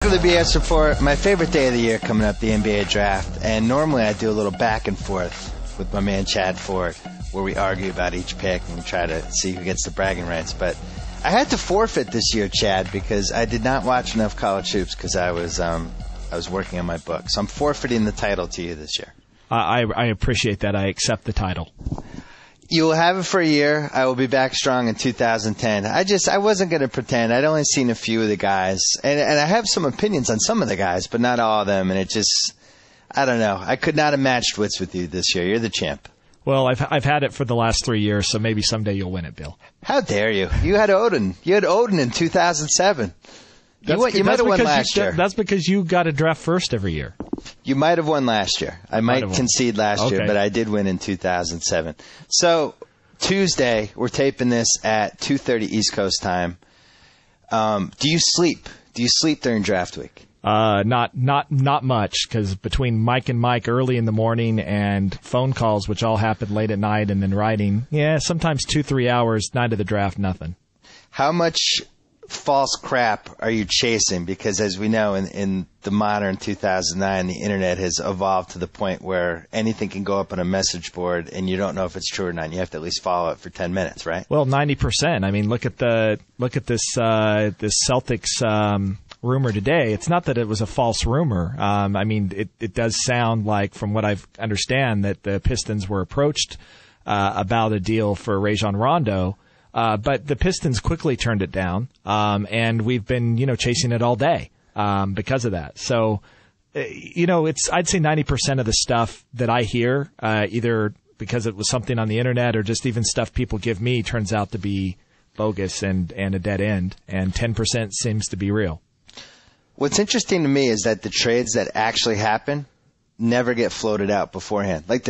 For the BS Report, my favorite day of the year coming up, the NBA draft, and normally I do a little back and forth with my man Chad Ford, where we argue about each pick and try to see who gets the bragging rights. But I had to forfeit this year, Chad, because I did not watch enough college hoops because I was working on my book. So I'm forfeiting the title to you this year. I appreciate that. I accept the title. You will have it for a year. I will be back strong in 2010. I wasn't going to pretend. I'd only seen a few of the guys. And I have some opinions on some of the guys, but not all of them. And it just, I don't know. I could not have matched wits with you this year. You're the champ. Well, I've had it for the last 3 years, so maybe someday you'll win it, Bill. How dare you? You had Odin. You had Odin in 2007. You might have won last year. That's because you got to draft first every year. You might have won last year. I might concede last year, but I did win in 2007. So Tuesday, we're taping this at 2:30 East Coast time. Do you sleep? Do you sleep during draft week? Not much, because between Mike and Mike early in the morning and phone calls, which all happen late at night, and then writing, sometimes 2-3 hours, night of the draft, nothing. How much false crap are you chasing? Because as we know, in the modern 2009, the internet has evolved to the point where anything can go up on a message board and you don't know if it's true or not. You have to at least follow it for 10 minutes, right? Well, 90%. I mean, look at this Celtics rumor today. It's not that it was a false rumor. I mean, it does sound like, from what I understand, that the Pistons were approached about a deal for Rajon Rondo. But the Pistons quickly turned it down, and we've been, chasing it all day because of that. So, I'd say 90% of the stuff that I hear, either because it was something on the internet or just even stuff people give me, turns out to be bogus and a dead end, and 10% seems to be real. What's interesting to me is that the trades that actually happen never get floated out beforehand. Like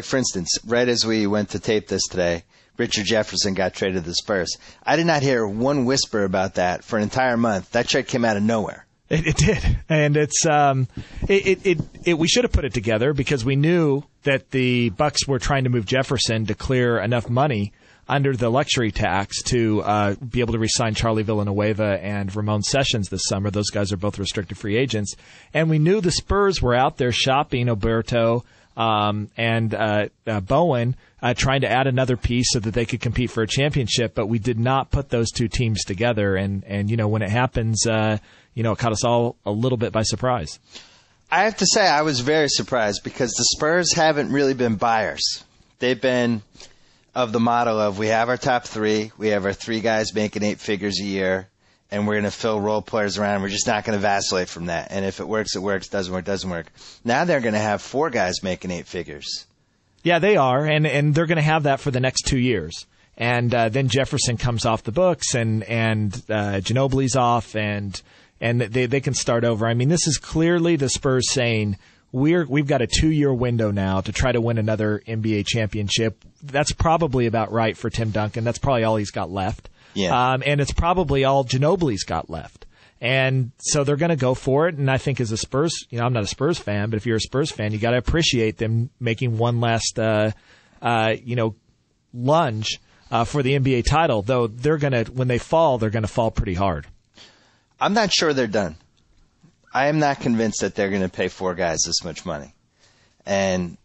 for instance, right as we went to tape this today, Richard Jefferson got traded to the Spurs. I did not hear one whisper about that for an entire month. That trade came out of nowhere. It did, and it's we should have put it together because we knew that the Bucks were trying to move Jefferson to clear enough money under the luxury tax to be able to re-sign Charlie Villanueva and Ramon Sessions this summer. Those guys are both restricted free agents, and we knew the Spurs were out there shopping Oberto and Bowen, trying to add another piece so that they could compete for a championship, but we did not put those two teams together. And when it happens, it caught us all a little bit by surprise. I have to say I was very surprised because the Spurs haven't really been buyers. They've been of the model of, we have our top three, we have our three guys making 8 figures a year, and we're going to fill role players around. We're just not going to vacillate from that. And if it works, it works. Doesn't work, doesn't work. Now they're going to have 4 guys making 8 figures. Yeah, they are, and they're going to have that for the next 2 years. And then Jefferson comes off the books, and Ginobili's off, and they can start over. I mean, this is clearly the Spurs saying, we've got a 2-year window now to try to win another NBA championship. That's probably about right for Tim Duncan. That's probably all he's got left. Yeah. And it's probably all Ginobili's got left. And so they're going to go for it. And I think as a Spurs, I'm not a Spurs fan, but if you're a Spurs fan, you got to appreciate them making one last, lunge for the NBA title. Though when they fall, they're going to fall pretty hard. I'm not sure they're done. I am not convinced that they're going to pay 4 guys this much money. And,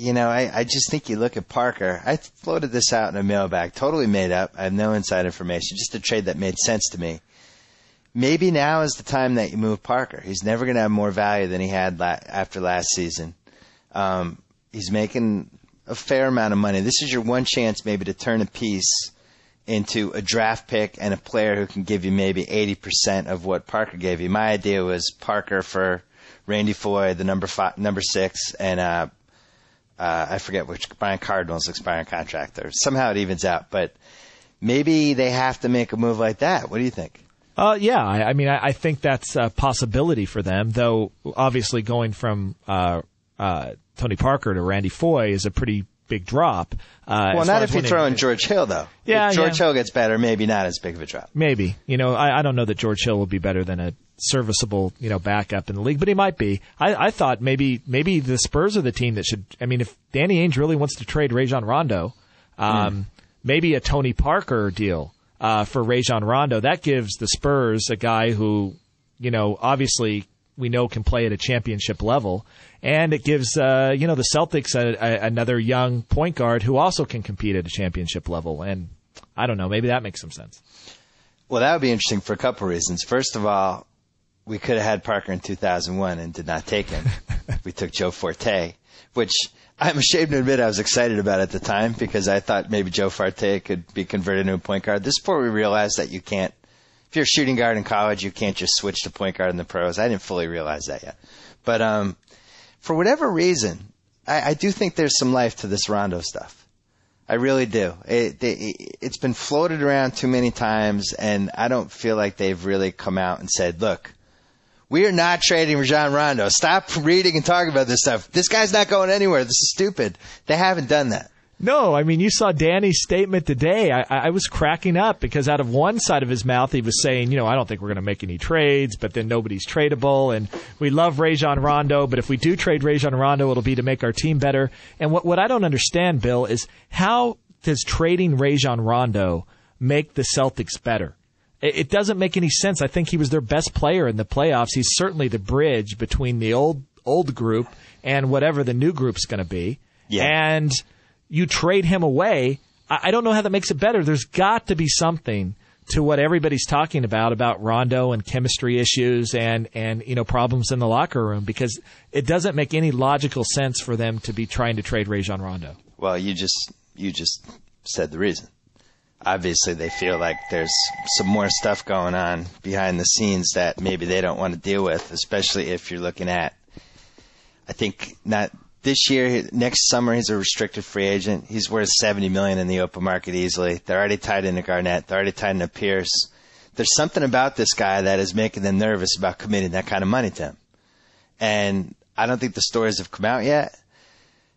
I just think you look at Parker. I floated this out in a mailbag, totally made up. I have no inside information, just a trade that made sense to me. Maybe now is the time that you move Parker. He's never going to have more value than he had after last season. He's making a fair amount of money. This is your one chance maybe to turn a piece into a draft pick and a player who can give you maybe 80% of what Parker gave you. My idea was Parker for Randy Foye, the number 6, and I forget which, Brian Cardinal's expiring contract there. Somehow it evens out, but maybe they have to make a move like that. What do you think? Yeah, I think that's a possibility for them, though obviously going from Tony Parker to Randy Foye is a pretty big drop. Well, not if you throw in George Hill, though. Yeah, if George Hill gets better, maybe not as big of a drop. Maybe. I don't know that George Hill will be better than a serviceable, backup in the league, but he might be. I thought maybe the Spurs are the team that should. I mean, if Danny Ainge really wants to trade Rajon Rondo, maybe a Tony Parker deal for Rajon Rondo, that gives the Spurs a guy who obviously we know can play at a championship level. And it gives, the Celtics another young point guard who also can compete at a championship level. And I don't know, maybe that makes some sense. Well, that would be interesting for a couple of reasons. First of all, we could have had Parker in 2001 and did not take him. We took Joe Forte, which I'm ashamed to admit I was excited about at the time because I thought maybe Joe Forte could be converted into a point guard. This is before we realized that you can't. If you're a shooting guard in college, you can't just switch to point guard in the pros. I didn't fully realize that yet. But for whatever reason, I do think there's some life to this Rondo stuff. I really do. It's been floated around too many times, and I don't feel like they've really come out and said, look, we are not trading Rajon Rondo. Stop reading and talking about this stuff. This guy's not going anywhere. This is stupid. They haven't done that. No, I mean, you saw Danny's statement today. I was cracking up because out of one side of his mouth, he was saying, I don't think we're going to make any trades, but then nobody's tradable, and we love Rajon Rondo, but if we do trade Rajon Rondo, it'll be to make our team better. And what I don't understand, Bill, is how does trading Rajon Rondo make the Celtics better? It doesn't make any sense. I think he was their best player in the playoffs. He's certainly the bridge between the old group and whatever the new group's going to be. Yeah. And you trade him away. I don't know how that makes it better. There's got to be something to what everybody's talking about Rondo and chemistry issues and problems in the locker room, because it doesn't make any logical sense for them to be trying to trade Rajon Rondo. Well, you just said the reason. Obviously, they feel like there's some more stuff going on behind the scenes that maybe they don't want to deal with, especially if you're looking at, I think, not this year, next summer, he's a restricted free agent. He's worth $70 million in the open market easily. They're already tied into Garnett. They're already tied into Pierce. There's something about this guy that is making them nervous about committing that kind of money to him. And I don't think the stories have come out yet.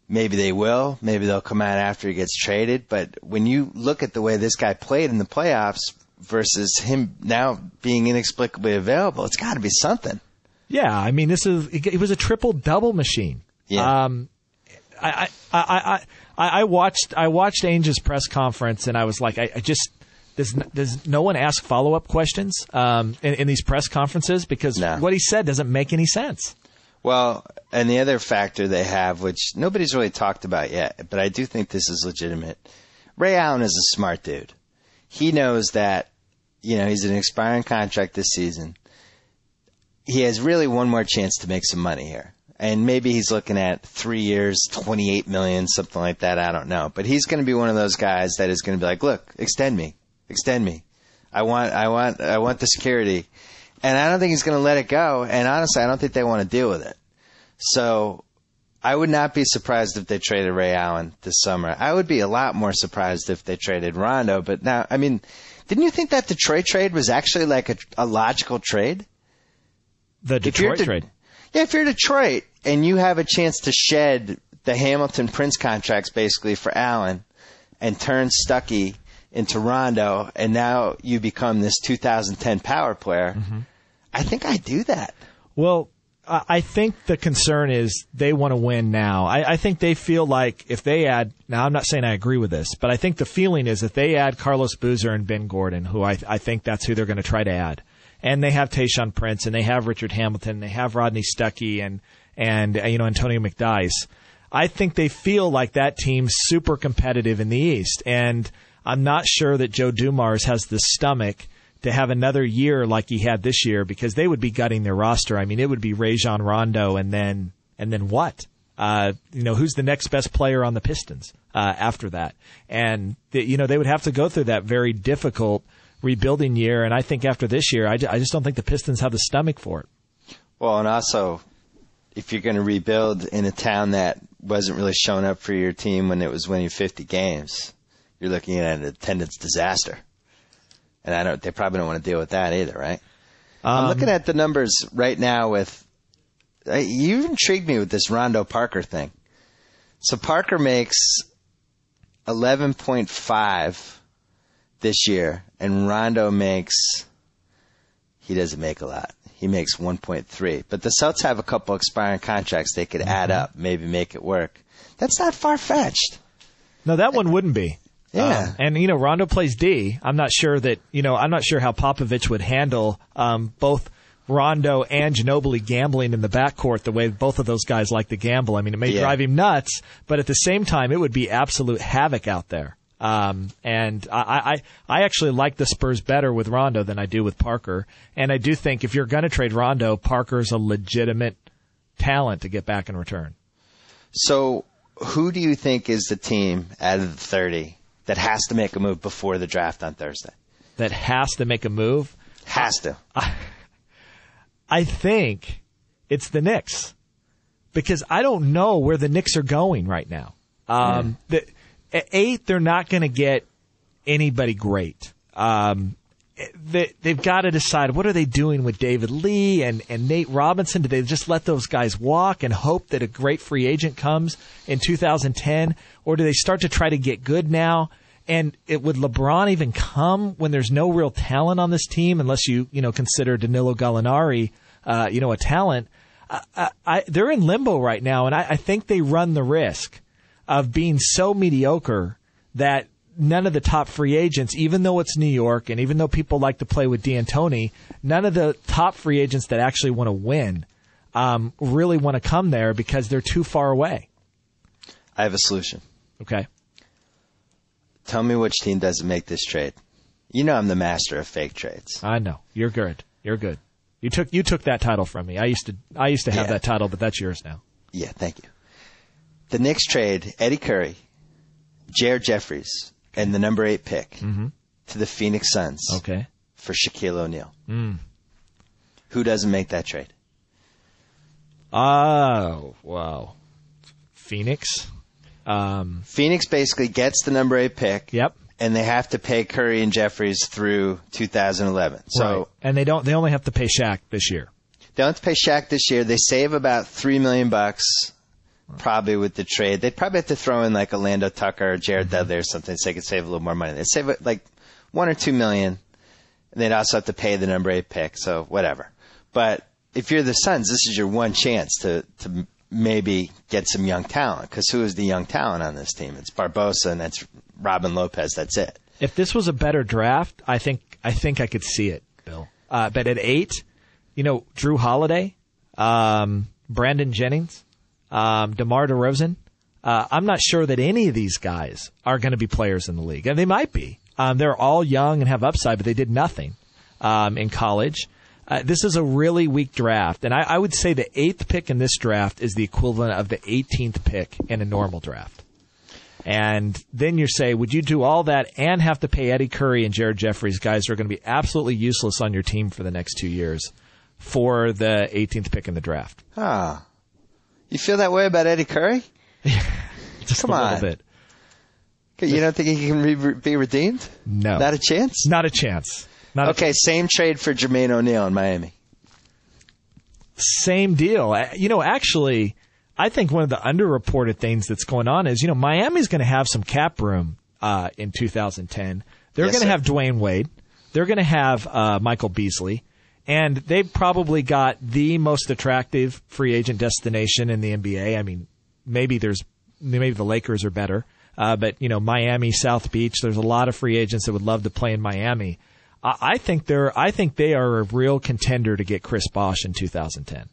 Maybe they will. Maybe they'll come out after he gets traded. But when you look at the way this guy played in the playoffs versus him now being inexplicably available, it's got to be something. Yeah, I mean, it was a triple-double machine. Yeah. I watched Ainge's press conference, and I was like, does no one ask follow-up questions in these press conferences? Because what he said doesn't make any sense. Well, and the other factor they have, which nobody's really talked about yet, but I do think this is legitimate. Ray Allen is a smart dude. He knows that, he's an expiring contract this season. He has really one more chance to make some money here. And maybe he's looking at 3 years, $28 million, something like that. I don't know. But he's going to be one of those guys that is going to be like, look, extend me. I want the security. And I don't think he's going to let it go. And honestly, I don't think they want to deal with it. So I would not be surprised if they traded Ray Allen this summer. I would be a lot more surprised if they traded Rondo. But now, I mean, didn't you think that Detroit trade was actually like a logical trade? The Detroit trade? Yeah, if you're Detroit and you have a chance to shed the Hamilton Prince contracts basically for Allen and turn Stuckey into Rondo, and now you become this 2010 power player, I think I'd do that. Well, I think the concern is they want to win now. I think they feel like if they add, now I'm not saying I agree with this, but I think the feeling is if they add Carlos Boozer and Ben Gordon, who I think that's who they're going to try to add, and they have Tayshaun Prince, and they have Richard Hamilton, they have Rodney Stuckey, and Antonio McDyess. I think they feel like that team's super competitive in the East, and I'm not sure that Joe Dumars has the stomach to have another year like he had this year, because they would be gutting their roster. I mean, it would be Rajon Rondo, and then what? Who's the next best player on the Pistons after that? And they would have to go through that very difficult rebuilding year, and I think after this year, I just don't think the Pistons have the stomach for it. Well, and also, if you're going to rebuild in a town that wasn't really showing up for your team when it was winning 50 games, you're looking at an attendance disaster. And they probably don't want to deal with that either, right? I'm looking at the numbers right now with, you intrigued me with this Rondo Parker thing. So Parker makes 11.5 this year, and Rondo he doesn't make a lot. He makes 1.3. But the Celtics have a couple expiring contracts they could add up, maybe make it work. That's not far-fetched. No, that one wouldn't be. Yeah. And Rondo plays D. I'm not sure how Popovich would handle both Rondo and Ginobili gambling in the backcourt the way both of those guys like to gamble. I mean, it may drive him nuts, but at the same time, it would be absolute havoc out there. And I actually like the Spurs better with Rondo than I do with Parker. And I do think if you're going to trade Rondo, Parker's a legitimate talent to get back in return. So who do you think is the team out of the 30 that has to make a move before the draft on Thursday? That has to make a move? Has to. I think it's the Knicks, because I don't know where the Knicks are going right now. At 8, they're not going to get anybody great. They've got to decide, what are they doing with David Lee and Nate Robinson? Do they just let those guys walk and hope that a great free agent comes in 2010? Or do they start to try to get good now? And would LeBron even come when there's no real talent on this team, unless you consider Danilo Gallinari, a talent? They're in limbo right now, and I think they run the risk of being so mediocre that none of the top free agents, even though it's New York and even though people like to play with D'Antoni, none of the top free agents that actually want to win really want to come there because they're too far away. I have a solution. Okay. Tell me which team doesn't make this trade. You know I'm the master of fake trades. I know. You're good. You're good. You took that title from me. I used to have that title, but that's yours now. Yeah, thank you. The Knicks trade Eddie Curry, Jared Jeffries, and the number 8 pick to the Phoenix Suns for Shaquille O'Neal. Who doesn't make that trade? Oh, wow. Phoenix? Phoenix basically gets the number 8 pick. Yep. And they have to pay Curry and Jeffries through 2011. So, right. And they only have to pay Shaq this year. They don't have to pay Shaq this year. They save about $3 million probably with the trade. They'd probably have to throw in like Orlando Tucker or Jared Dudley or something so they could save a little more money. They'd save like $1 or $2 million. And they'd also have to pay the number 8 pick. So whatever. But if you're the Suns, this is your one chance to maybe get some young talent. Because who is the young talent on this team? It's Barbosa and that's Robin Lopez. That's it. If this was a better draft, I think I could see it, Bill. But at 8, Jrue Holiday, Brandon Jennings, DeMar DeRozan, I'm not sure that any of these guys are going to be players in the league. And they might be. They're all young and have upside, but they did nothing in college. This is a really weak draft. And I would say the 8th pick in this draft is the equivalent of the 18th pick in a normal draft. And then you say, would you do all that and have to pay Eddie Curry and Jared Jeffries, guys who are going to be absolutely useless on your team for the next 2 years, for the 18th pick in the draft? You feel that way about Eddie Curry? Just Come a on. little bit. You don't think he can be redeemed? No. Not a chance? Not a chance. Same trade for Jermaine O'Neal in Miami. Same deal. Actually, I think one of the underreported things that's going on is, Miami's going to have some cap room in 2010. They're going to have Dwayne Wade. They're going to have Michael Beasley. And they've probably got the most attractive free agent destination in the NBA. I mean, maybe the Lakers are better. But, Miami, South Beach, there's a lot of free agents that would love to play in Miami. I think they are a real contender to get Chris Bosh in 2010.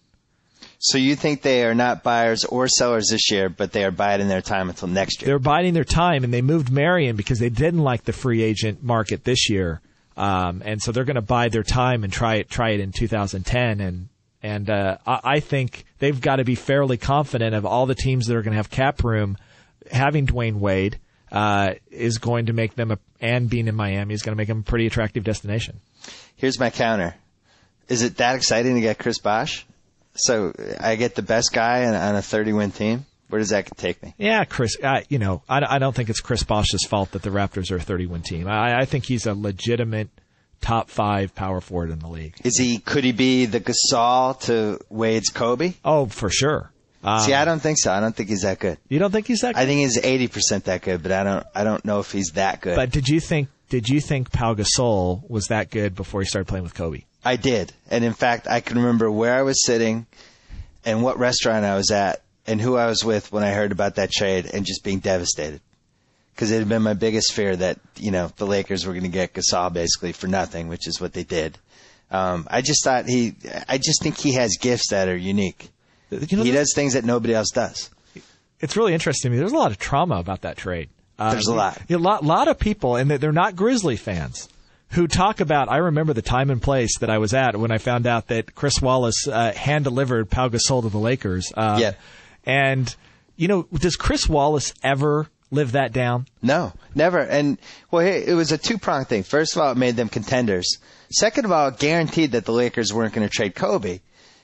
So you think they are not buyers or sellers this year, but they are biding their time until next year? They're biding their time, and they moved Marion because they didn't like the free agent market this year. And so they're going to bide their time and try it in 2010. And I think they've got to be fairly confident of all the teams that are going to have cap room. Having Dwayne Wade is going to make them, and being in Miami is going to make them a pretty attractive destination. Here's my counter. Is it that exciting to get Chris Bosh? So I get the best guy on a 30-win team? Where does that take me? Yeah, Chris, I don't think it's Chris Bosh's fault that the Raptors are a 30-win team. I think he's a legitimate top 5 power forward in the league. Could he be the Gasol to Wade's Kobe? Oh, for sure. See, I don't think so. I don't think he's that good. You don't think he's that good? I think he's 80% that good, but I don't know if he's that good. But did you think Pau Gasol was that good before he started playing with Kobe? I did. And in fact, I can remember where I was sitting and what restaurant I was at and who I was with when I heard about that trade and just being devastated. Because it had been my biggest fear that, the Lakers were going to get Gasol basically for nothing, which is what they did. I just think he has gifts that are unique. He does things that nobody else does. It's really interesting to me. There's a lot of trauma about that trade. There's a lot. A lot of people, and they're not Grizzly fans, who talk about, I remember the time and place that I was at when I found out that Chris Wallace hand-delivered Pau Gasol to the Lakers. Yeah. And, does Chris Wallace ever live that down? No, never. And, well, it was a two-pronged thing. First of all, it made them contenders. Second of all, it guaranteed that the Lakers weren't going to trade Kobe.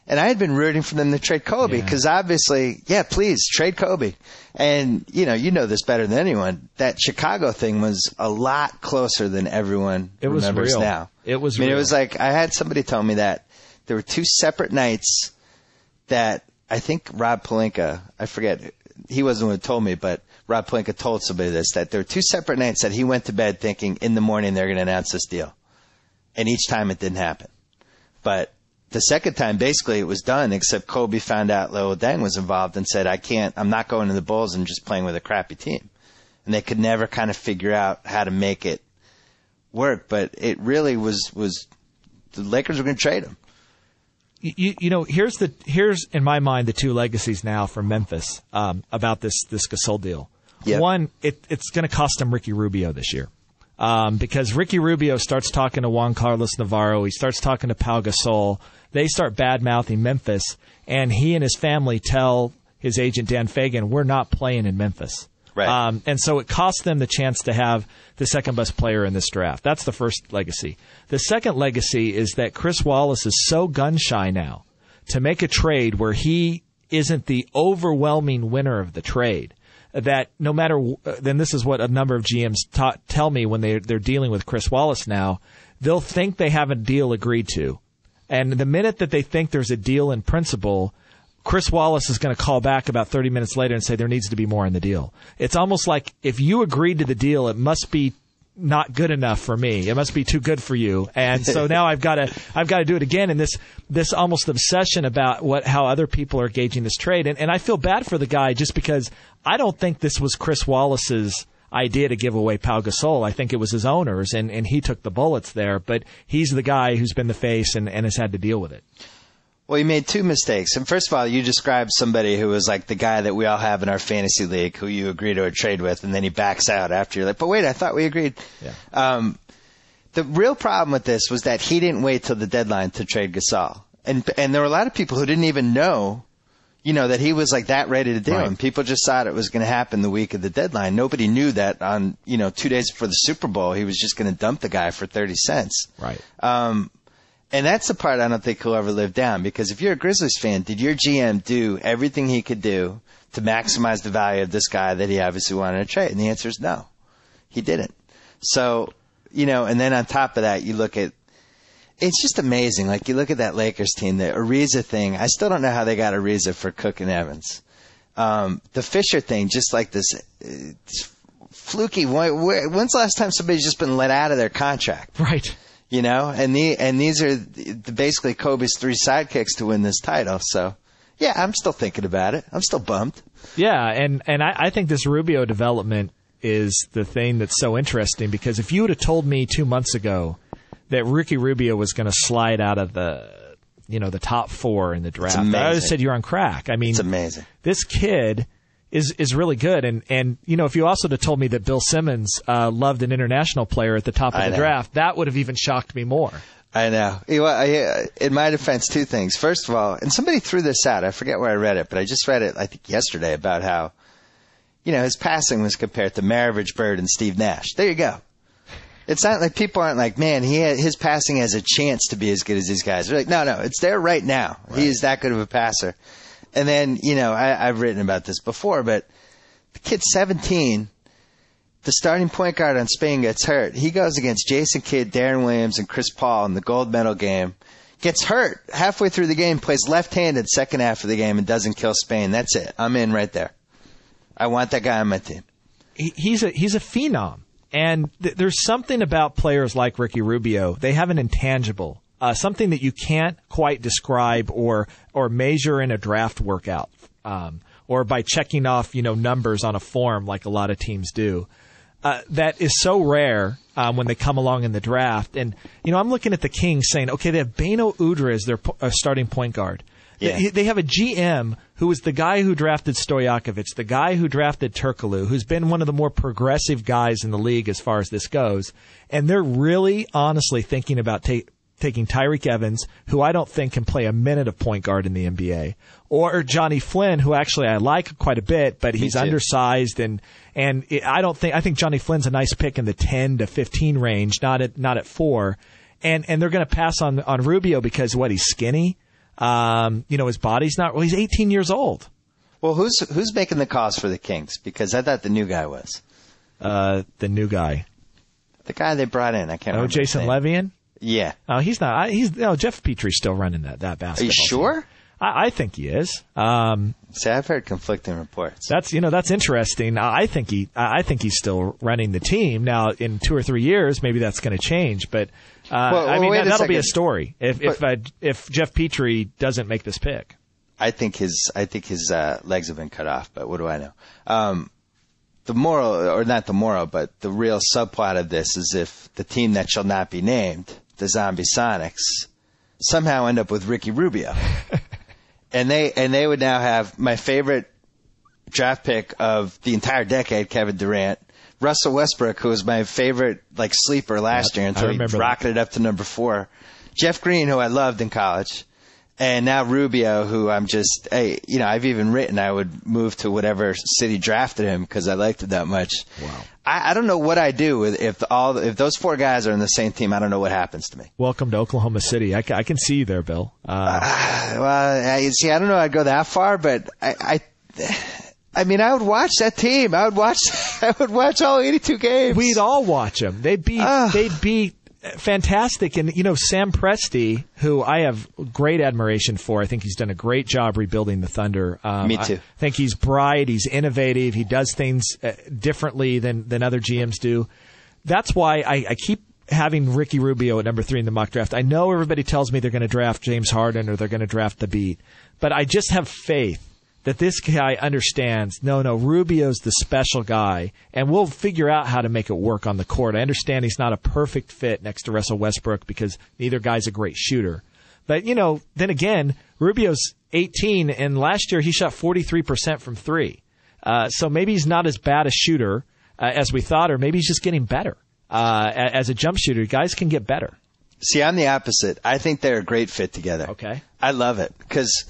And I had been rooting for them to trade Kobe because obviously, please, trade Kobe. And, you know this better than anyone. That Chicago thing was a lot closer than everyone remembers now. It was real. It was like, I had somebody tell me that there were two separate nights that I think Rob Pelinka, I forget, he wasn't the one who told me, but Rob Pelinka told somebody this, that there were two separate nights that he went to bed thinking in the morning they're going to announce this deal. And each time it didn't happen. But the second time, basically, it was done, except Kobe found out Lil Deng was involved and said, I'm not going to the Bulls and just playing with a crappy team. And they could never kind of figure out how to make it work. But it really was the Lakers were going to trade him. Here's in my mind the two legacies now from Memphis about this Gasol deal. Yep. One, it's going to cost him Ricky Rubio this year. Because Ricky Rubio starts talking to Juan Carlos Navarro. He starts talking to Pau Gasol. They start bad-mouthing Memphis, and he and his family tell his agent Dan Fagan, we're not playing in Memphis. Right. And so it costs them the chance to have the second-best player in this draft. That's the first legacy. The second legacy is that Chris Wallace is so gun-shy now to make a trade where he isn't the overwhelming winner of the trade, that no matter, then this is what a number of GMs tell me when they're dealing with Chris Wallace now, they'll think they have a deal agreed to. And the minute that they think there's a deal in principle, Chris Wallace is going to call back about 30 minutes later and say there needs to be more in the deal. It's almost like if you agreed to the deal, it must be not good enough for me. It must be too good for you. And so now I've got to do it again. And this almost obsession about how other people are gauging this trade. And I feel bad for the guy just because I don't think this was Chris Wallace's idea to give away Pau Gasol. I think it was his owner's, and he took the bullets there. But he's the guy who's been the face and has had to deal with it. Well, you made two mistakes. And first of all, you described somebody who was like the guy that we all have in our fantasy league who you agree to a trade with, and then he backs out after you're like, but wait, I thought we agreed. Yeah. The real problem with this was that he didn't wait till the deadline to trade Gasol. And there were a lot of people who didn't even know, that he was like that ready to deal. Right. And people just thought it was going to happen the week of the deadline. Nobody knew that on, 2 days before the Super Bowl, he was just going to dump the guy for 30 cents. Right. And that's the part I don't think he'll ever live down, because if you're a Grizzlies fan, did your GM do everything he could do to maximize the value of this guy that he obviously wanted to trade? And the answer is no. He didn't. So, and then on top of that, you look at, it's just amazing. Like, you look at that Lakers team, the Ariza thing. I still don't know how they got Ariza for Cook and Evans. The Fisher thing, just like this fluky. When's the last time somebody's just been let out of their contract? Right. And these are basically Kobe's three sidekicks to win this title. So, yeah, I'm still thinking about it. I'm still bummed. Yeah, and I think this Rubio development is the thing that's so interesting, because if you would have told me 2 months ago that Ricky Rubio was going to slide out of the top 4 in the draft, I would have said you're on crack. I mean, it's amazing. This kid is really good. And if you also had told me that Bill Simmons loved an international player at the top of the draft, that would have even shocked me more. I know. In my defense, two things. First of all, and somebody threw this out. I forget where I read it, but I just read it, I think, yesterday, about how, his passing was compared to Maravich Bird and Steve Nash. There you go. It's not like people aren't like, man, his passing has a chance to be as good as these guys. They're like, no, it's there right now. Right. He is that good of a passer. And then, I've written about this before, but the kid's 17. The starting point guard on Spain gets hurt. He goes against Jason Kidd, Darren Williams, and Chris Paul in the gold medal game. Gets hurt halfway through the game, plays left-handed second half of the game, and doesn't kill Spain. That's it. I'm in right there. I want that guy on my team. He's a phenom. And there's something about players like Ricky Rubio. They have an intangible. Something that you can't quite describe or measure in a draft workout, or by checking off, numbers on a form like a lot of teams do. that is so rare when they come along in the draft. And, I'm looking at the Kings saying, okay, they have Beno Udrih as their starting point guard. Yeah. They have a GM who is the guy who drafted Stojakovic, the guy who drafted Turkoglu, who's been one of the more progressive guys in the league as far as this goes. And they're really honestly thinking about taking Tyreke Evans, who I don't think can play a minute of point guard in the NBA, or Jonny Flynn, who actually I like quite a bit, but he's undersized I think Jonny Flynn's a nice pick in the 10 to 15 range, not at 4. And they're going to pass on Rubio because he's skinny. His body's not, he's 18 years old. Well, who's making the calls for the Kings? Because I thought the new guy was. The new guy. The guy they brought in. I can't remember. Jason Levian? Yeah. Oh, he's not. Jeff Petry's still running that basketball. Are you sure? Team. I think he is. See, I've heard conflicting reports. That's interesting. I think he's still running the team. Now, in 2 or 3 years, maybe that's going to change. But that'll be a story if Jeff Petry doesn't make this pick. I think his legs have been cut off. But what do I know? The moral, or not the moral, but the real subplot of this is if the team that shall not be named, the Zombie Sonics, somehow end up with Ricky Rubio. And they would now have my favorite draft pick of the entire decade, Kevin Durant, Russell Westbrook, who was my favorite sleeper last year until he rocketed up to number 4, Jeff Green, who I loved in college, and now Rubio, who I'm just, I've even written I would move to whatever city drafted him because I liked it that much. Wow. I don't know what I do if those 4 guys are in the same team. I don't know what happens to me. Welcome to Oklahoma City. I can see you there, Bill. I don't know I'd go that far, but I would watch that team. I would watch all 82 games. We'd all watch them. They'd be fantastic. And, Sam Presti, who I have great admiration for, I think he's done a great job rebuilding the Thunder. Me too. I think he's bright, he's innovative, he does things differently than other GMs do. That's why I keep having Ricky Rubio at number 3 in the mock draft. I know everybody tells me they're going to draft James Harden or they're going to draft Thabeet, but I just have faith that this guy understands, no, Rubio's the special guy, and we'll figure out how to make it work on the court. I understand he's not a perfect fit next to Russell Westbrook because neither guy's a great shooter. But, then again, Rubio's 18, and last year he shot 43% from 3. So maybe he's not as bad a shooter as we thought, or maybe he's just getting better. As a jump shooter, guys can get better. See, I'm the opposite. I think they're a great fit together. Okay. I love it because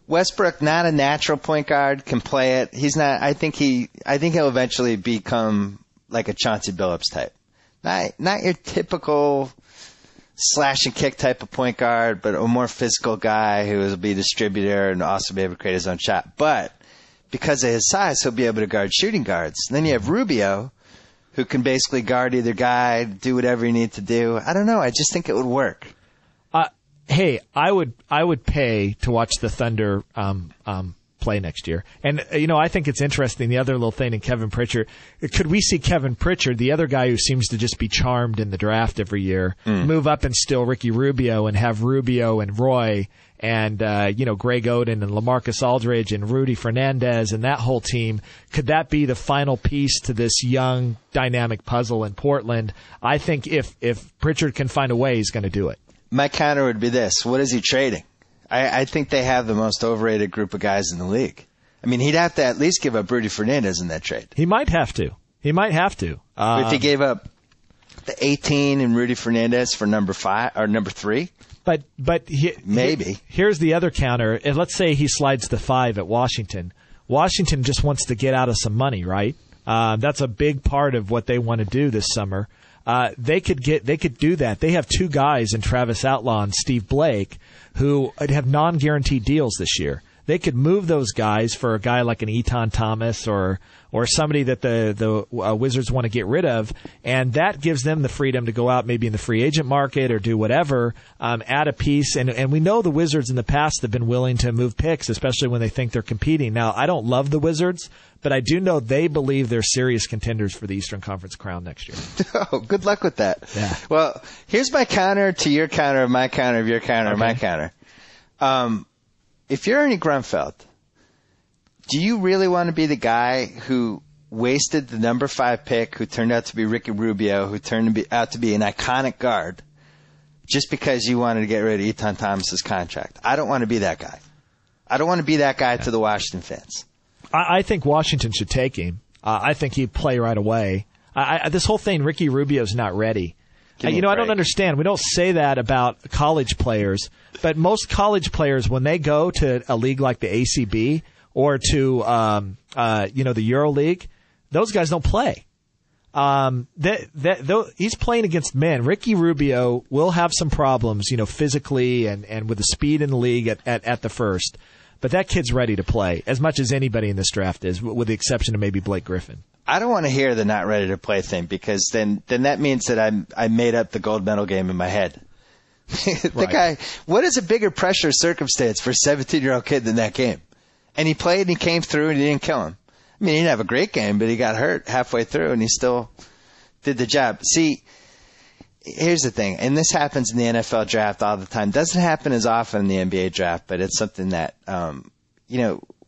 Westbrook, not a natural point guard, can play it. He's not. I think he'll eventually become like a Chauncey Billups type. Not your typical slash and kick type of point guard, but a more physical guy who will be a distributor and also be able to create his own shot. But because of his size, he'll be able to guard shooting guards. And then you have Rubio, who can basically guard either guy, do whatever you need to do. I don't know. I just think it would work. Hey, I would pay to watch the Thunder play next year. And, I think it's interesting, the other little thing in Kevin Pritchard. Could we see Kevin Pritchard, the other guy who seems to just be charmed in the draft every year, move up and steal Ricky Rubio and have Rubio and Roy and, Greg Oden and LaMarcus Aldridge and Rudy Fernandez and that whole team? Could that be the final piece to this young, dynamic puzzle in Portland? I think if Pritchard can find a way, he's going to do it. My counter would be this. What is he trading? I think they have the most overrated group of guys in the league. I mean, he'd have to at least give up Rudy Fernandez in that trade. He might have to. If he gave up the 18 and Rudy Fernandez for number 5 or number 3. But maybe. Here's the other counter. Let's say he slides to 5 at Washington. Washington just wants to get out of some money, right? That's a big part of what they want to do this summer. They could do that. They have 2 guys in Travis Outlaw and Steve Blake who have non-guaranteed deals this year. They could move those guys for a guy like an Eton Thomas or somebody that the Wizards want to get rid of, and that gives them the freedom to go out maybe in the free agent market or do whatever, add a piece. And we know the Wizards in the past have been willing to move picks, especially when they think they're competing. Now, I don't love the Wizards, but I do know they believe they're serious contenders for the Eastern Conference crown next year. Oh, good luck with that. Yeah. Well, here's my counter to your counter, my counter of your counter, my counter. If you're Ernie Grunfeld, do you really want to be the guy who wasted the number 5 pick who turned out to be Ricky Rubio, who turned out to be an iconic guard, just because you wanted to get rid of Etan Thomas's contract. I don't want to be that guy. I don't want to be that guy to the Washington fans. I think Washington should take him. I think he'd play right away. This whole thing, Ricky Rubio's not ready. I don't understand. We don't say that about college players, but most college players, when they go to a league like the ACB or to the Euro League, those guys don't play. He's playing against men. Ricky Rubio will have some problems, physically and with the speed in the league at the first. But that kid's ready to play as much as anybody in this draft is, with the exception of maybe Blake Griffin. I don't want to hear the not ready to play thing, because then that means that I made up the gold medal game in my head. The guy, what is a bigger pressure circumstance for a 17-year-old kid than that game? And he played and he came through and he didn't kill him. I mean, he didn't have a great game, but he got hurt halfway through and he still did the job. See, here's the thing, and this happens in the NFL draft all the time. Doesn't happen as often in the NBA draft, but it's something that,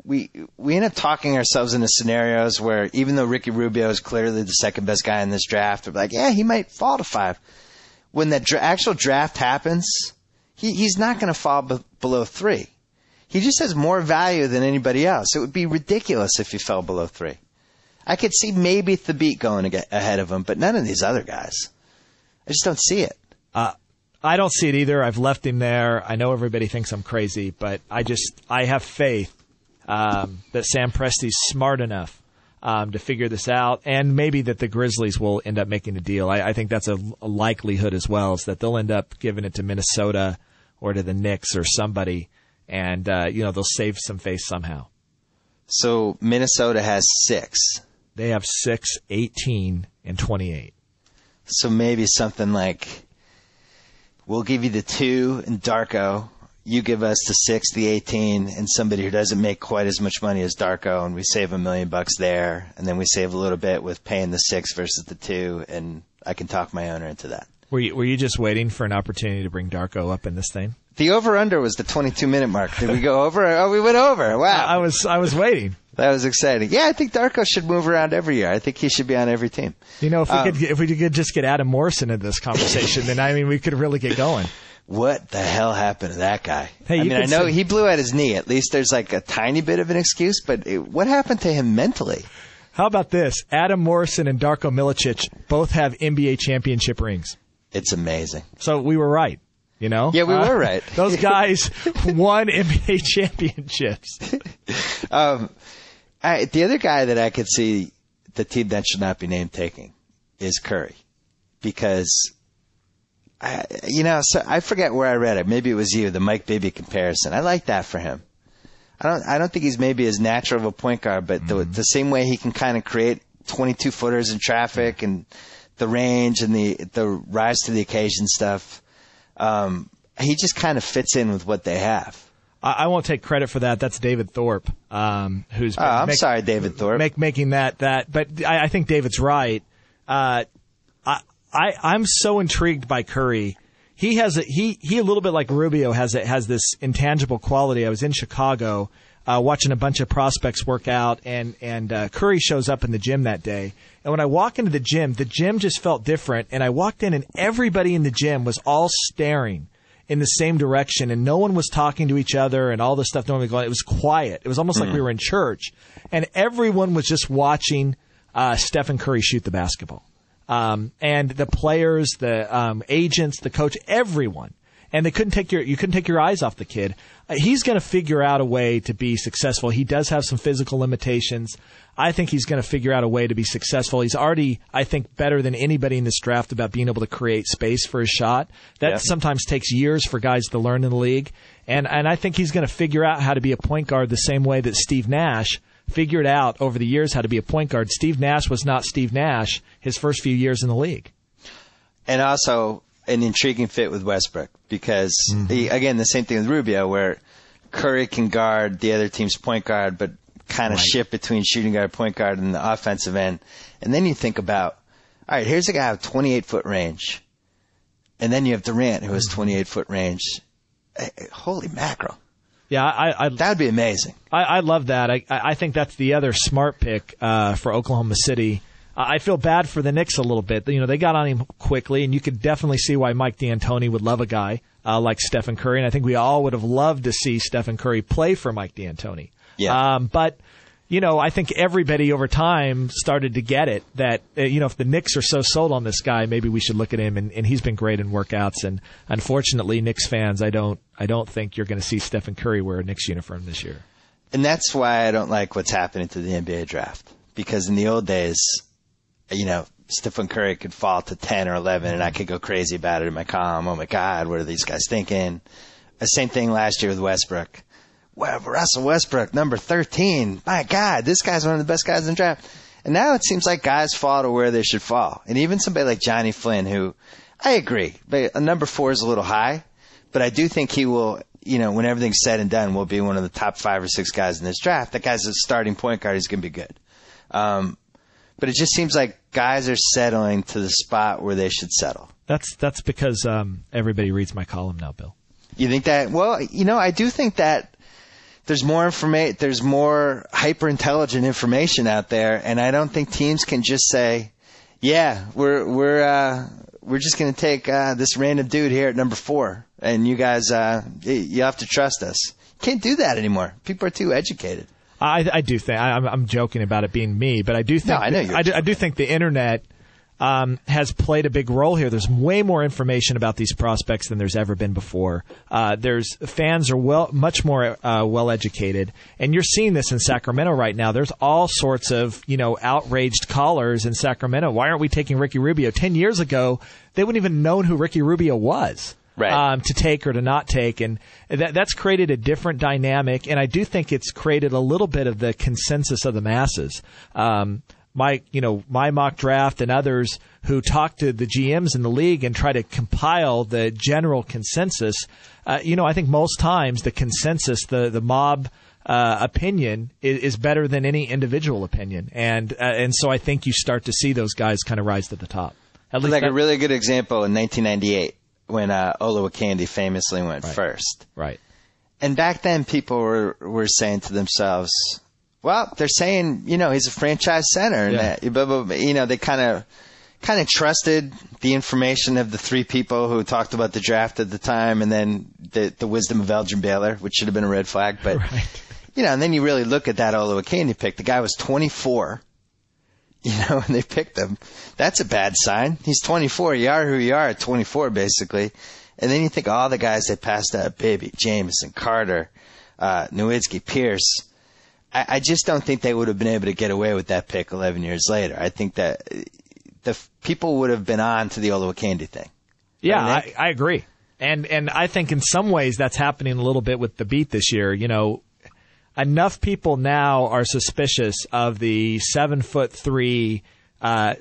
we end up talking ourselves into scenarios where even though Ricky Rubio is clearly the second best guy in this draft, we're like, yeah, he might fall to 5. When the actual draft happens, he's not going to fall below 3. He just has more value than anybody else. It would be ridiculous if he fell below 3. I could see maybe Thabeet going ahead of him, but none of these other guys. I just don't see it. I don't see it either. I've left him there. I know everybody thinks I'm crazy, but I have faith that Sam Presti's smart enough to figure this out, and maybe that the Grizzlies will end up making a deal. I think that's a likelihood as well, is that they'll end up giving it to Minnesota or to the Knicks or somebody, and they'll save some face somehow. So Minnesota has 6. They have 6, 18, and 28. So maybe something like, we'll give you the 2 and Darko. You give us the 6, the 18, and somebody who doesn't make quite as much money as Darko, and we save $1 million there, and then we save a little bit with paying the 6 versus the 2, and I can talk my owner into that. Were you just waiting for an opportunity to bring Darko up in this thing? The over-under was the 22-minute mark. Did we go over? Oh, we went over. Wow. I was waiting. That was exciting. Yeah, I think Darko should move around every year. I think he should be on every team. If we could just get Adam Morrison into this conversation, then we could really get going. What the hell happened to that guy? Hey, I know he blew out his knee. At least there's like a tiny bit of an excuse, but what happened to him mentally? How about this? Adam Morrison and Darko Milicic both have NBA championship rings. It's amazing. So we were right. Yeah, we were right. Those guys won NBA championships. The other guy that I could see the team that should not be named taking is Curry, because so I forget where I read it. Maybe it was you, the Mike Bibby comparison. I like that for him. I don't think he's maybe as natural of a point guard, but the same way he can kind of create 22-footers in traffic and the range and the rise to the occasion stuff. He just kind of fits in with what they have. I won't take credit for that. That's David Thorpe, who's sorry, David Thorpe, making that. But I think David's right. I'm so intrigued by Curry. He has he a little bit like Rubio has this intangible quality. I was in Chicago watching a bunch of prospects work out, and Curry shows up in the gym that day. And when I walk into the gym just felt different. And I walked in, and everybody in the gym was all staring in the same direction, and no one was talking to each other and all this stuff normally going on. It was quiet. It was almost like we were in church, and everyone was just watching Stephen Curry shoot the basketball. And the players, the agents, the coach, everyone. And you couldn't take your eyes off the kid. He's going to figure out a way to be successful. He does have some physical limitations. I think he's going to figure out a way to be successful. He's already, I think, better than anybody in this draft about being able to create space for his shot. That sometimes takes years for guys to learn in the league. And I think he's going to figure out how to be a point guard the same way that Steve Nash figured out over the years how to be a point guard. Steve Nash was not Steve Nash his first few years in the league. And also an intriguing fit with Westbrook, because again, the same thing with Rubio, where Curry can guard the other team's point guard, but kind of shift between shooting guard, point guard, and the offensive end. And then you think about, all right, here's a guy with 28-foot range. And then you have Durant, who has 28-foot range. Holy mackerel. Yeah, that would be amazing. I love that. I think that's the other smart pick for Oklahoma City. I feel bad for the Knicks a little bit. You know, they got on him quickly, and you could definitely see why Mike D'Antoni would love a guy like Stephen Curry. And I think we all would have loved to see Stephen Curry play for Mike D'Antoni. Yeah. But you know, I think everybody over time started to get it that, you know, if the Knicks are so sold on this guy, maybe we should look at him. And he's been great in workouts. And unfortunately, Knicks fans, I don't think you're going to see Stephen Curry wear a Knicks uniform this year. And that's why I don't like what's happening to the NBA draft. Because in the old days, you know, Stephen Curry could fall to 10 or 11 and I could go crazy about it in my column. Oh my God, what are these guys thinking? The same thing last year with Westbrook. Well, Russell Westbrook, number 13. My God, this guy's one of the best guys in the draft. And now it seems like guys fall to where they should fall. And even somebody like Jonny Flynn, who I agree, but a number 4 is a little high, but I do think he will, you know, when everything's said and done, will be one of the top 5 or 6 guys in this draft. That guy's a starting point guard. He's going to be good. But it just seems like guys are settling to the spot where they should settle. That's because everybody reads my column now, Bill. You think that? Well, you know, I do think that there's more information. There's more hyper intelligent information out there, and I don't think teams can just say, "Yeah, we're just going to take this random dude here at number 4, and you guys, you have to trust us." You can't do that anymore. People are too educated. I do think I'm joking about it being me, but I do think I do think the internet has played a big role here. There's way more information about these prospects than there's ever been before. Fans are much more well educated, and you're seeing this in Sacramento right now. There's all sorts of, you know, outraged callers in Sacramento. Why aren't we taking Ricky Rubio? 10 years ago, they wouldn't even known who Ricky Rubio was. Right. To take or to not take. And that's created a different dynamic. And I do think it's created a little bit of the consensus of the masses. My mock draft and others who talk to the GMs in the league and try to compile the general consensus. I think most times the consensus, the mob, opinion is better than any individual opinion. And so I think you start to see those guys kind of rise to the top. At least a really good example in 1998. When Olowokandi famously went first. Right. And back then people were saying to themselves, well, they're saying, you know, he's a franchise center. Yeah. And you know, they kind of trusted the information of the 3 people who talked about the draft at the time, and then the wisdom of Elgin Baylor, which should have been a red flag. But, you know, and then you really look at that Olowokandi pick. The guy was 24. You know, when they picked him, that's a bad sign. He's 24. You are who you are at 24, basically. And then you think all the guys they passed up, Baby, Jameson, Carter, Nowitzki, Pierce. I just don't think they would have been able to get away with that pick 11 years later. I think that the people would have been on to the Olowokandi thing. Yeah, I agree. And I think in some ways that's happening a little bit with Thabeet this year. You know, enough people now are suspicious of the 7'3"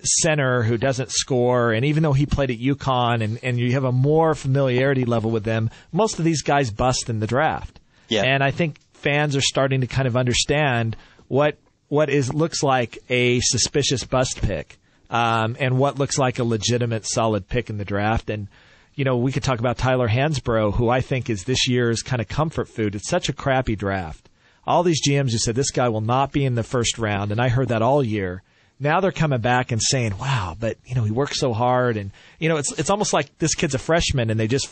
center who doesn't score, and even though he played at UConn and you have a more familiarity level with them, most of these guys bust in the draft. Yeah. And I think fans are starting to kind of understand what looks like a suspicious bust pick, and what looks like a legitimate solid pick in the draft. And you know, we could talk about Tyler Hansbrough, who I think is this year's kind of comfort food. It's such a crappy draft. All these GMs who said this guy will not be in the first round, and I heard that all year. Now they're coming back and saying, "Wow, but you know he worked so hard," and you know it's almost like this kid's a freshman, and they just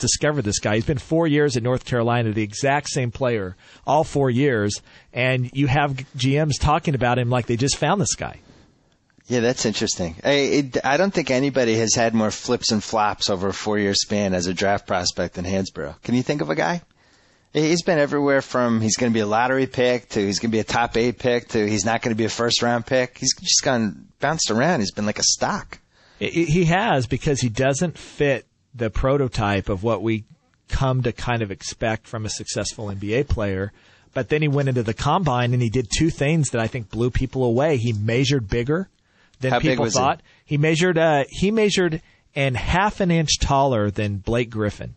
discovered this guy. He's been 4 years at North Carolina, the exact same player, all 4 years, and you have GMs talking about him like they just found this guy. Yeah, that's interesting. I don't think anybody has had more flips and flops over a 4-year span as a draft prospect than Hansbrough. Can you think of a guy? He's been everywhere from he's going to be a lottery pick to he's going to be a top 8 pick to he's not going to be a first-round pick. He's just bounced around. He's been like a stock. He has, because he doesn't fit the prototype of what we come to kind of expect from a successful NBA player. But then he went into the combine and he did 2 things that I think blew people away. He measured bigger than people thought. He measured and half an inch taller than Blake Griffin.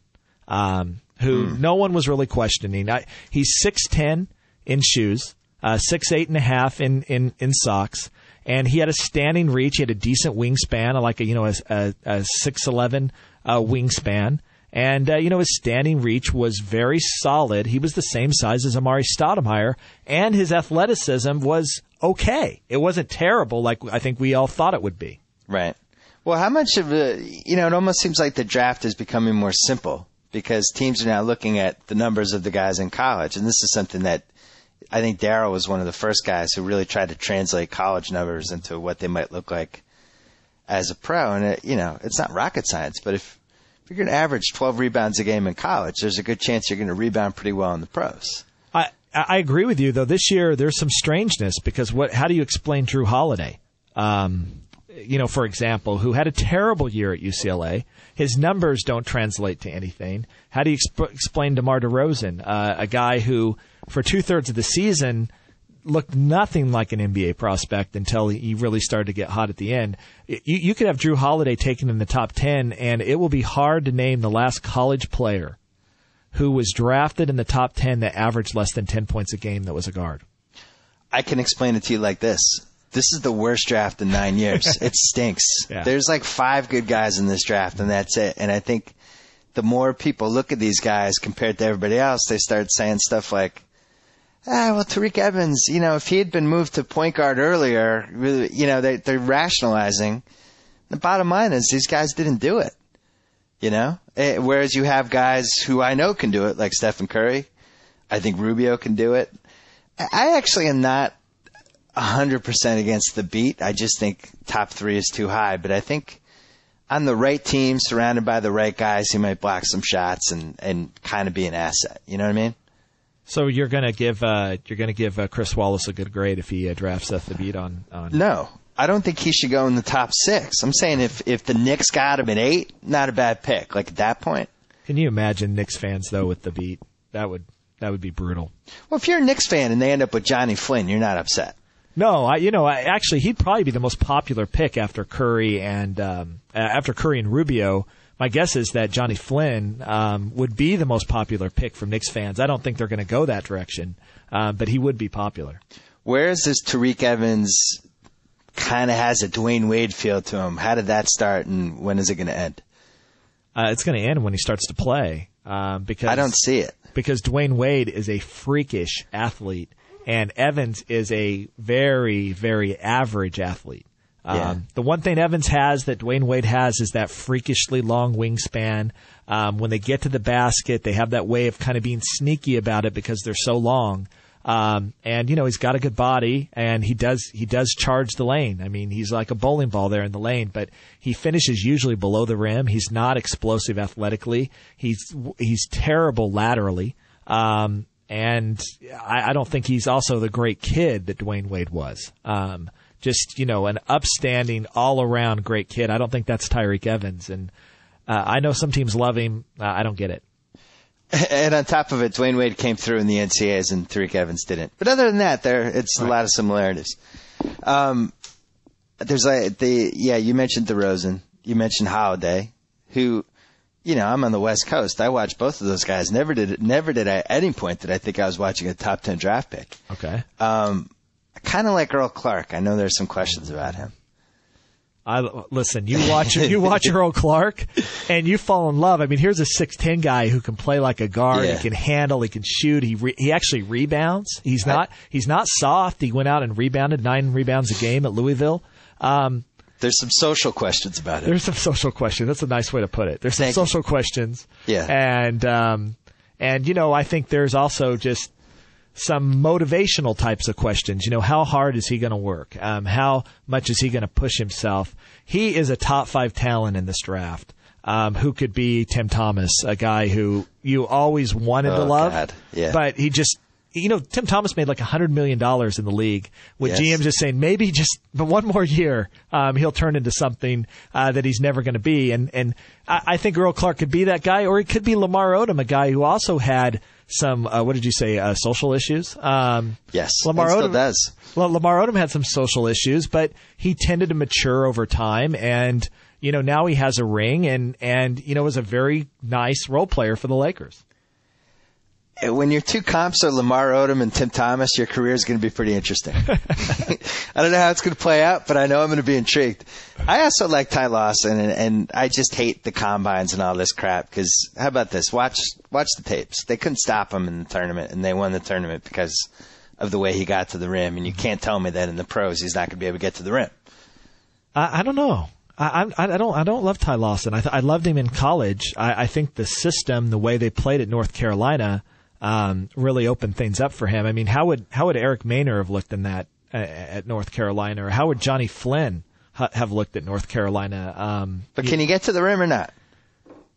Who no one was really questioning. He's 6'10" in shoes, 6'8.5" in socks, and he had a standing reach. He had a decent wingspan, like a 6'11" wingspan, And, his standing reach was very solid. He was the same size as Amari Stoudemire, and his athleticism was okay. It wasn't terrible like I think we all thought it would be. Right. Well, how much of it almost seems like the draft is becoming more simple because teams are now looking at the numbers of the guys in college. And this is something that I think Darryl was one of the first guys who really tried to translate college numbers into what they might look like as a pro. And, it's not rocket science, but if you're going to average 12 rebounds a game in college, there's a good chance you're going to rebound pretty well in the pros. I agree with you, though. This year, there's some strangeness because how do you explain Jrue Holiday? For example, who had a terrible year at UCLA. His numbers don't translate to anything. How do you explain DeMar DeRozan, a guy who, for 2/3 of the season, looked nothing like an NBA prospect until he really started to get hot at the end? You could have Jrue Holiday taken in the top 10, and it will be hard to name the last college player who was drafted in the top 10 that averaged less than 10 points a game that was a guard. I can explain it to you like this. This is the worst draft in 9 years. It stinks. Yeah. There's like 5 good guys in this draft, and that's it. And I think the more people look at these guys compared to everybody else, they start saying stuff like, Tyreke Evans, if he had been moved to point guard earlier, they're rationalizing. The bottom line is these guys didn't do it, Whereas you have guys who I know can do it, like Stephen Curry. I think Rubio can do it. I actually am not 100% against the beat. I just think top 3 is too high. But I think on the right team, surrounded by the right guys, he might block some shots and kind of be an asset. You know what I mean? So you're gonna give Chris Wallace a good grade if he drafts Seth Thabeet on. No, I don't think he should go in the top 6. I'm saying if the Knicks got him at 8, not a bad pick. Like at that point. Can you imagine Knicks fans though with Thabeet? That would be brutal. Well, if you're a Knicks fan and they end up with Jonny Flynn, you're not upset. No, actually, he'd probably be the most popular pick after Curry and Rubio. My guess is that Jonny Flynn would be the most popular pick from Knicks fans. I don't think they're going to go that direction, but he would be popular. Where is this Tyreke Evans kind of has a Dwayne Wade feel to him? How did that start, and when is it going to end? It's going to end when he starts to play. Because I don't see it. Because Dwayne Wade is a freakish athlete. And Evans is a very, very average athlete. The one thing Evans has that Dwayne Wade has is that freakishly long wingspan. When they get to the basket, they have that way of kind of being sneaky about it because they're so long. He's got a good body, and he does charge the lane. I mean, he's like a bowling ball there in the lane, but he finishes usually below the rim. He's not explosive athletically. He's terrible laterally. And I don't think he's also the great kid that Dwayne Wade was. An upstanding, all-around great kid. I don't think that's Tyreke Evans. And I know some teams love him. I don't get it. And on top of it, Dwayne Wade came through in the NCAAs and Tyreke Evans didn't. But other than that, it's a lot of similarities. You mentioned DeRozan. You mentioned Holiday, who... I'm on the West Coast. I watched both of those guys. Never did I at any point did I think I was watching a top 10 draft pick. Okay. I kind of like Earl Clark. I know there's some questions about him. Listen, you watch Earl Clark and you fall in love. I mean, here's a 6'10" guy who can play like a guard. Yeah. He can handle, he can shoot. He actually rebounds. He's not soft. He went out and rebounded 9 rebounds a game at Louisville. There's some social questions about it. There's some social questions. That's a nice way to put it. There's some social questions. Yeah. And I think there's also just some motivational types of questions. How hard is he going to work? How much is he going to push himself? He is a top 5 talent in this draft. Who could be Tim Thomas, a guy who you always wanted to love. God. Yeah. But he just, Tim Thomas made like $100 million in the league with GM just saying maybe just one more year, he'll turn into something that he's never going to be. And I think Earl Clark could be that guy, or it could be Lamar Odom, a guy who also had some, what did you say, social issues? Yes, Lamar Odom still does. Well, Lamar Odom had some social issues, but he tended to mature over time, and now he has a ring, and is a very nice role player for the Lakers. when your two comps are Lamar Odom and Tim Thomas, your career is going to be pretty interesting. I don't know how it's going to play out, but I know I'm going to be intrigued. I also like Ty Lawson, and I just hate the combines and all this crap. Because how about this? Watch the tapes. They couldn't stop him in the tournament, and they won the tournament because of the way he got to the rim. And you can't tell me that in the pros he's not going to be able to get to the rim. I don't know. I don't love Ty Lawson. I loved him in college. I think the system, the way they played at North Carolina, really opened things up for him. I mean, how would Eric Maynor have looked in that at North Carolina, or how would Jonny Flynn have looked at North Carolina? But can he get to the rim or not?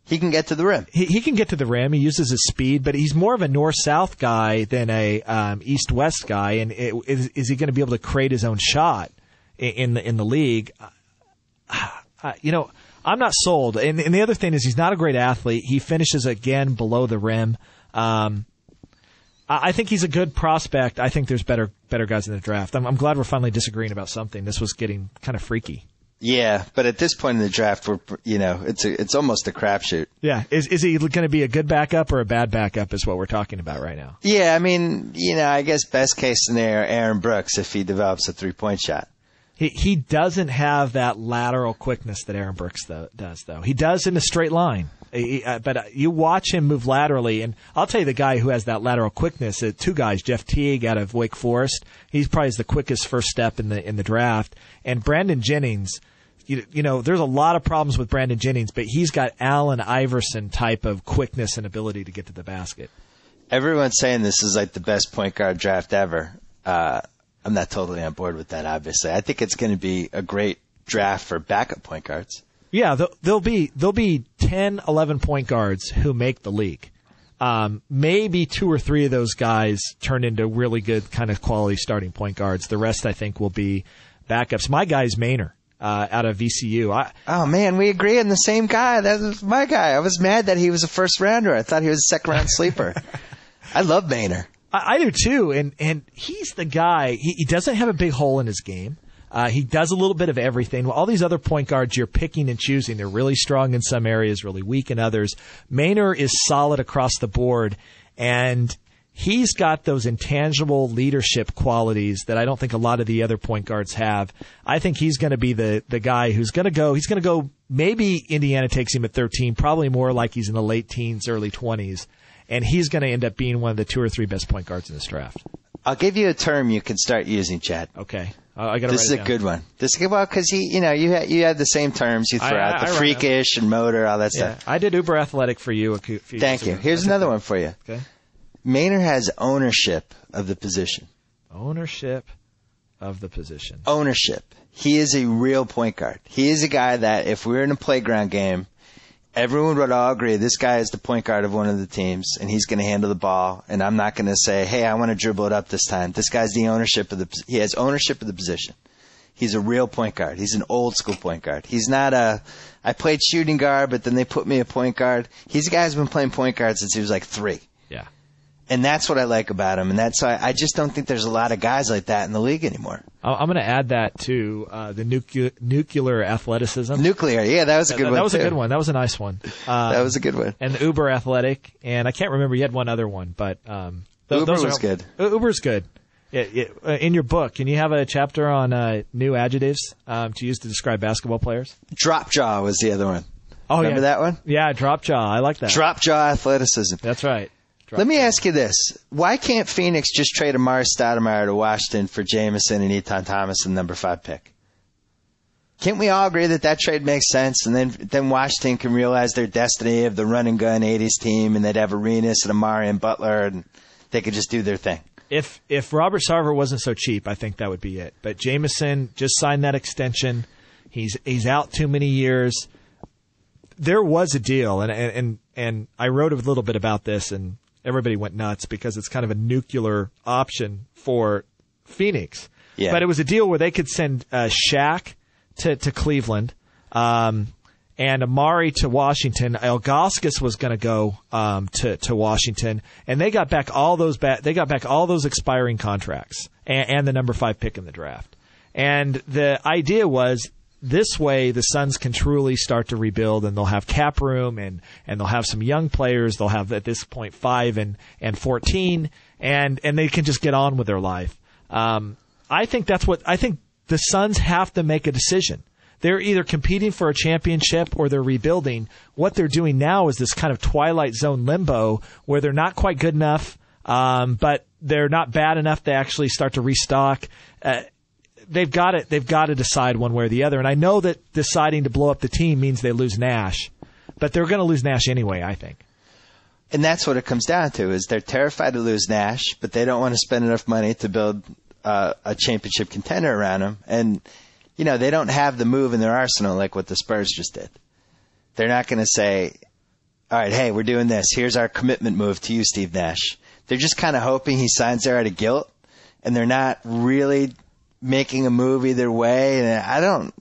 He can get to the rim. He can get to the rim. He uses his speed, but he's more of a north-south guy than a east-west guy. And is he going to be able to create his own shot in the league? I'm not sold. And the other thing is he's not a great athlete. He finishes again below the rim. I think he's a good prospect. I think there's better guys in the draft. I'm glad we're finally disagreeing about something. This was getting kind of freaky. Yeah, but at this point in the draft, it's almost a crapshoot. Yeah, is he going to be a good backup or a bad backup? Is what we're talking about right now. Yeah, I mean, I guess best case scenario, Aaron Brooks if he develops a 3-point shot. He doesn't have that lateral quickness that Aaron Brooks does, though. He does in a straight line. But you watch him move laterally, and I'll tell you the guy who has that lateral quickness, two guys, Jeff Teague out of Wake Forest. He's probably the quickest first step in the draft. And Brandon Jennings, there's a lot of problems with Brandon Jennings, but he's got Allen Iverson type of quickness and ability to get to the basket. Everyone's saying this is like the best point guard draft ever. I'm not totally on board with that, obviously. I think it's going to be a great draft for backup point guards. Yeah, there'll be 10, 11 point guards who make the league. Maybe 2 or 3 of those guys turn into really good kind of quality starting point guards. The rest, I think, will be backups. My guy's Maynor out of VCU. Oh, man, we agree on the same guy. That was my guy. I was mad that he was a first rounder. I thought he was a second round sleeper. I love Maynor. I do too, and he's the guy. He doesn't have a big hole in his game. He does a little bit of everything. All these other point guards you're picking and choosing, they're really strong in some areas, really weak in others. Maynor is solid across the board, and he's got those intangible leadership qualities that I don't think a lot of the other point guards have. I think he's going to be the guy who's going to go. He's going to go. Maybe Indiana takes him at 13, probably more like he's in the late teens, early 20s. And he's going to end up being one of the 2 or 3 best point guards in this draft. I'll give you a term you can start using, Chad. Okay. I got This is a good one. Because you had the same terms you throw out, the freakish and motor, all that stuff. I did Uber Athletic for you a few years Thank you. ago. Here's another one for you. Okay. Maynor has ownership of the position. Ownership of the position. Ownership. He is a real point guard. He is a guy that if we were in a playground game, everyone would all agree this guy is the point guard of one of the teams, and he's going to handle the ball. And I'm not going to say, "Hey, I want to dribble it up this time." This guy's he has ownership of the position. He's a real point guard. He's an old school point guard. He's not I played shooting guard, but then they put me a point guard. He's a guy who's been playing point guard since he was like 3. Yeah. And that's what I like about him. And that's why I just don't think there's a lot of guys like that in the league anymore. I'm going to add that to the nuclear athleticism. Nuclear, yeah, that was a good one. That was too. a good one. That was a nice one. That was a good one. And the Uber Athletic, and I can't remember. You had one other one, but Uber was good. Uber's good. In your book, can you have a chapter on new adjectives to use to describe basketball players? Drop jaw was the other one. Oh, Remember that one? Yeah, drop jaw. I like that. Drop jaw athleticism. That's right. Let me ask you this. Why can't Phoenix just trade Amari Stoudemire to Washington for Jamison and Etan Thomas and number 5 pick? Can't we all agree that trade makes sense? And then Washington can realize their destiny of the run and gun 80s team, and they'd have Arenas and Amari and Butler, and they could just do their thing. If Robert Sarver wasn't so cheap, I think that would be it. But Jamison just signed that extension. He's out too many years. There was a deal, and I wrote a little bit about this, and everybody went nuts because it's kind of a nuclear option for Phoenix. Yeah. But it was a deal where they could send Shaq to Cleveland, and Amari to Washington. Ilgauskas was going to go to Washington, and they got back all those expiring contracts and the number 5 pick in the draft. And the idea was this way the Suns can truly start to rebuild, and they'll have cap room, and they'll have some young players. They'll have at this point 5 and 14, and they can just get on with their life. I think the Suns have to make a decision. They're either competing for a championship or they're rebuilding. What they're doing now is this kind of twilight zone limbo where they're not quite good enough, but they're not bad enough to actually start to restock. They've got to decide one way or the other. And I know that deciding to blow up the team means they lose Nash, but they're going to lose Nash anyway, I think. And that's what it comes down to, is they're terrified to lose Nash, but they don't want to spend enough money to build a championship contender around him. And, they don't have the move in their arsenal like what the Spurs just did. They're not going to say, all right, hey, we're doing this. Here's our commitment move to you, Steve Nash. They're just kind of hoping he signs there out of guilt, and they're not really making a move either way. And I don't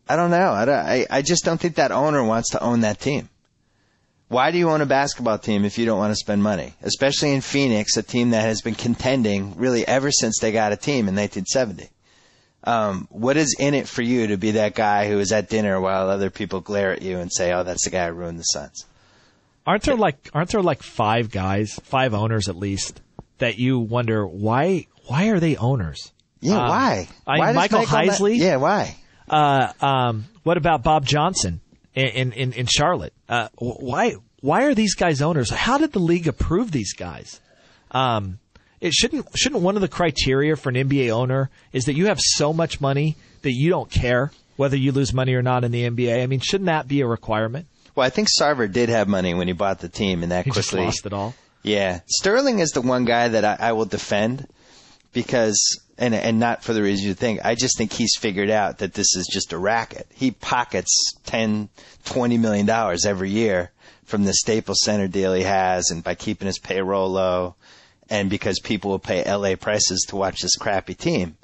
know. I just don't think that owner wants to own that team. Why do you own a basketball team if you don't want to spend money? Especially in Phoenix, a team that has been contending really ever since they got a team in 1970. What is in it for you to be that guy who is at dinner while other people glare at you and say, oh, that's the guy who ruined the Suns? Aren't there like 5 guys, 5 owners at least, that you wonder why are they owners? Yeah, why? Why Michael Heisley? Yeah, why? What about Bob Johnson in Charlotte? Why are these guys owners? How did the league approve these guys? It shouldn't one of the criteria for an NBA owner is that you have so much money that you don't care whether you lose money or not in the NBA? I mean, shouldn't that be a requirement? Well, I think Sarver did have money when he bought the team, and that he quickly just lost it all. Yeah, Sterling is the one guy that I will defend because, and not for the reason you think. I just think he's figured out that this is just a racket. He pockets $10-20 million every year from the Staples Center deal he has, and by keeping his payroll low, and because people will pay LA prices to watch this crappy team.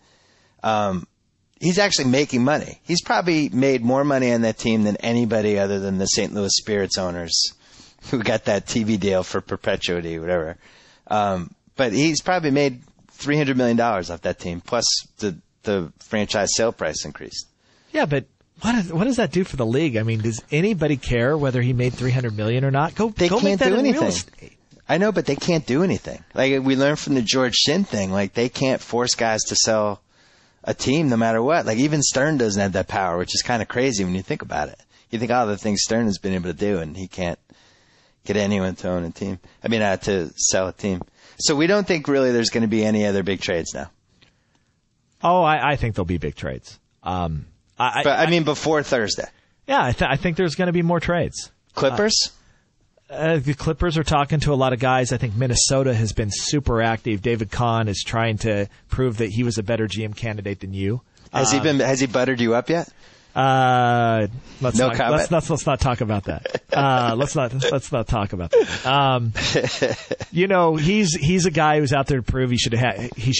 He's actually making money. He's probably made more money on that team than anybody other than the St. Louis Spirits owners who got that TV deal for perpetuity, whatever. But he's probably made $300 million off that team, plus the franchise sale price increased. Yeah, but what does that do for the league? I mean, does anybody care whether he made $300 million or not? Go make that in real estate. I know, but they can't do anything. Like we learned from the George Shinn thing, like they can't force guys to sell a team no matter what. Like even Stern doesn't have that power, which is kind of crazy when you think about it. You think all the things Stern has been able to do, and he can't get anyone to own a team. I mean, to sell a team. So we don't think really there's going to be any other big trades now. Oh, I think there'll be big trades. I mean, before Thursday. Yeah, I think there's going to be more trades. Clippers? The Clippers are talking to a lot of guys. I think Minnesota has been super active. David Kahn is trying to prove that he was a better GM candidate than you. Has he buttered you up yet? Let's not talk about that. Let's not talk about that. He's a guy who's out there to prove he should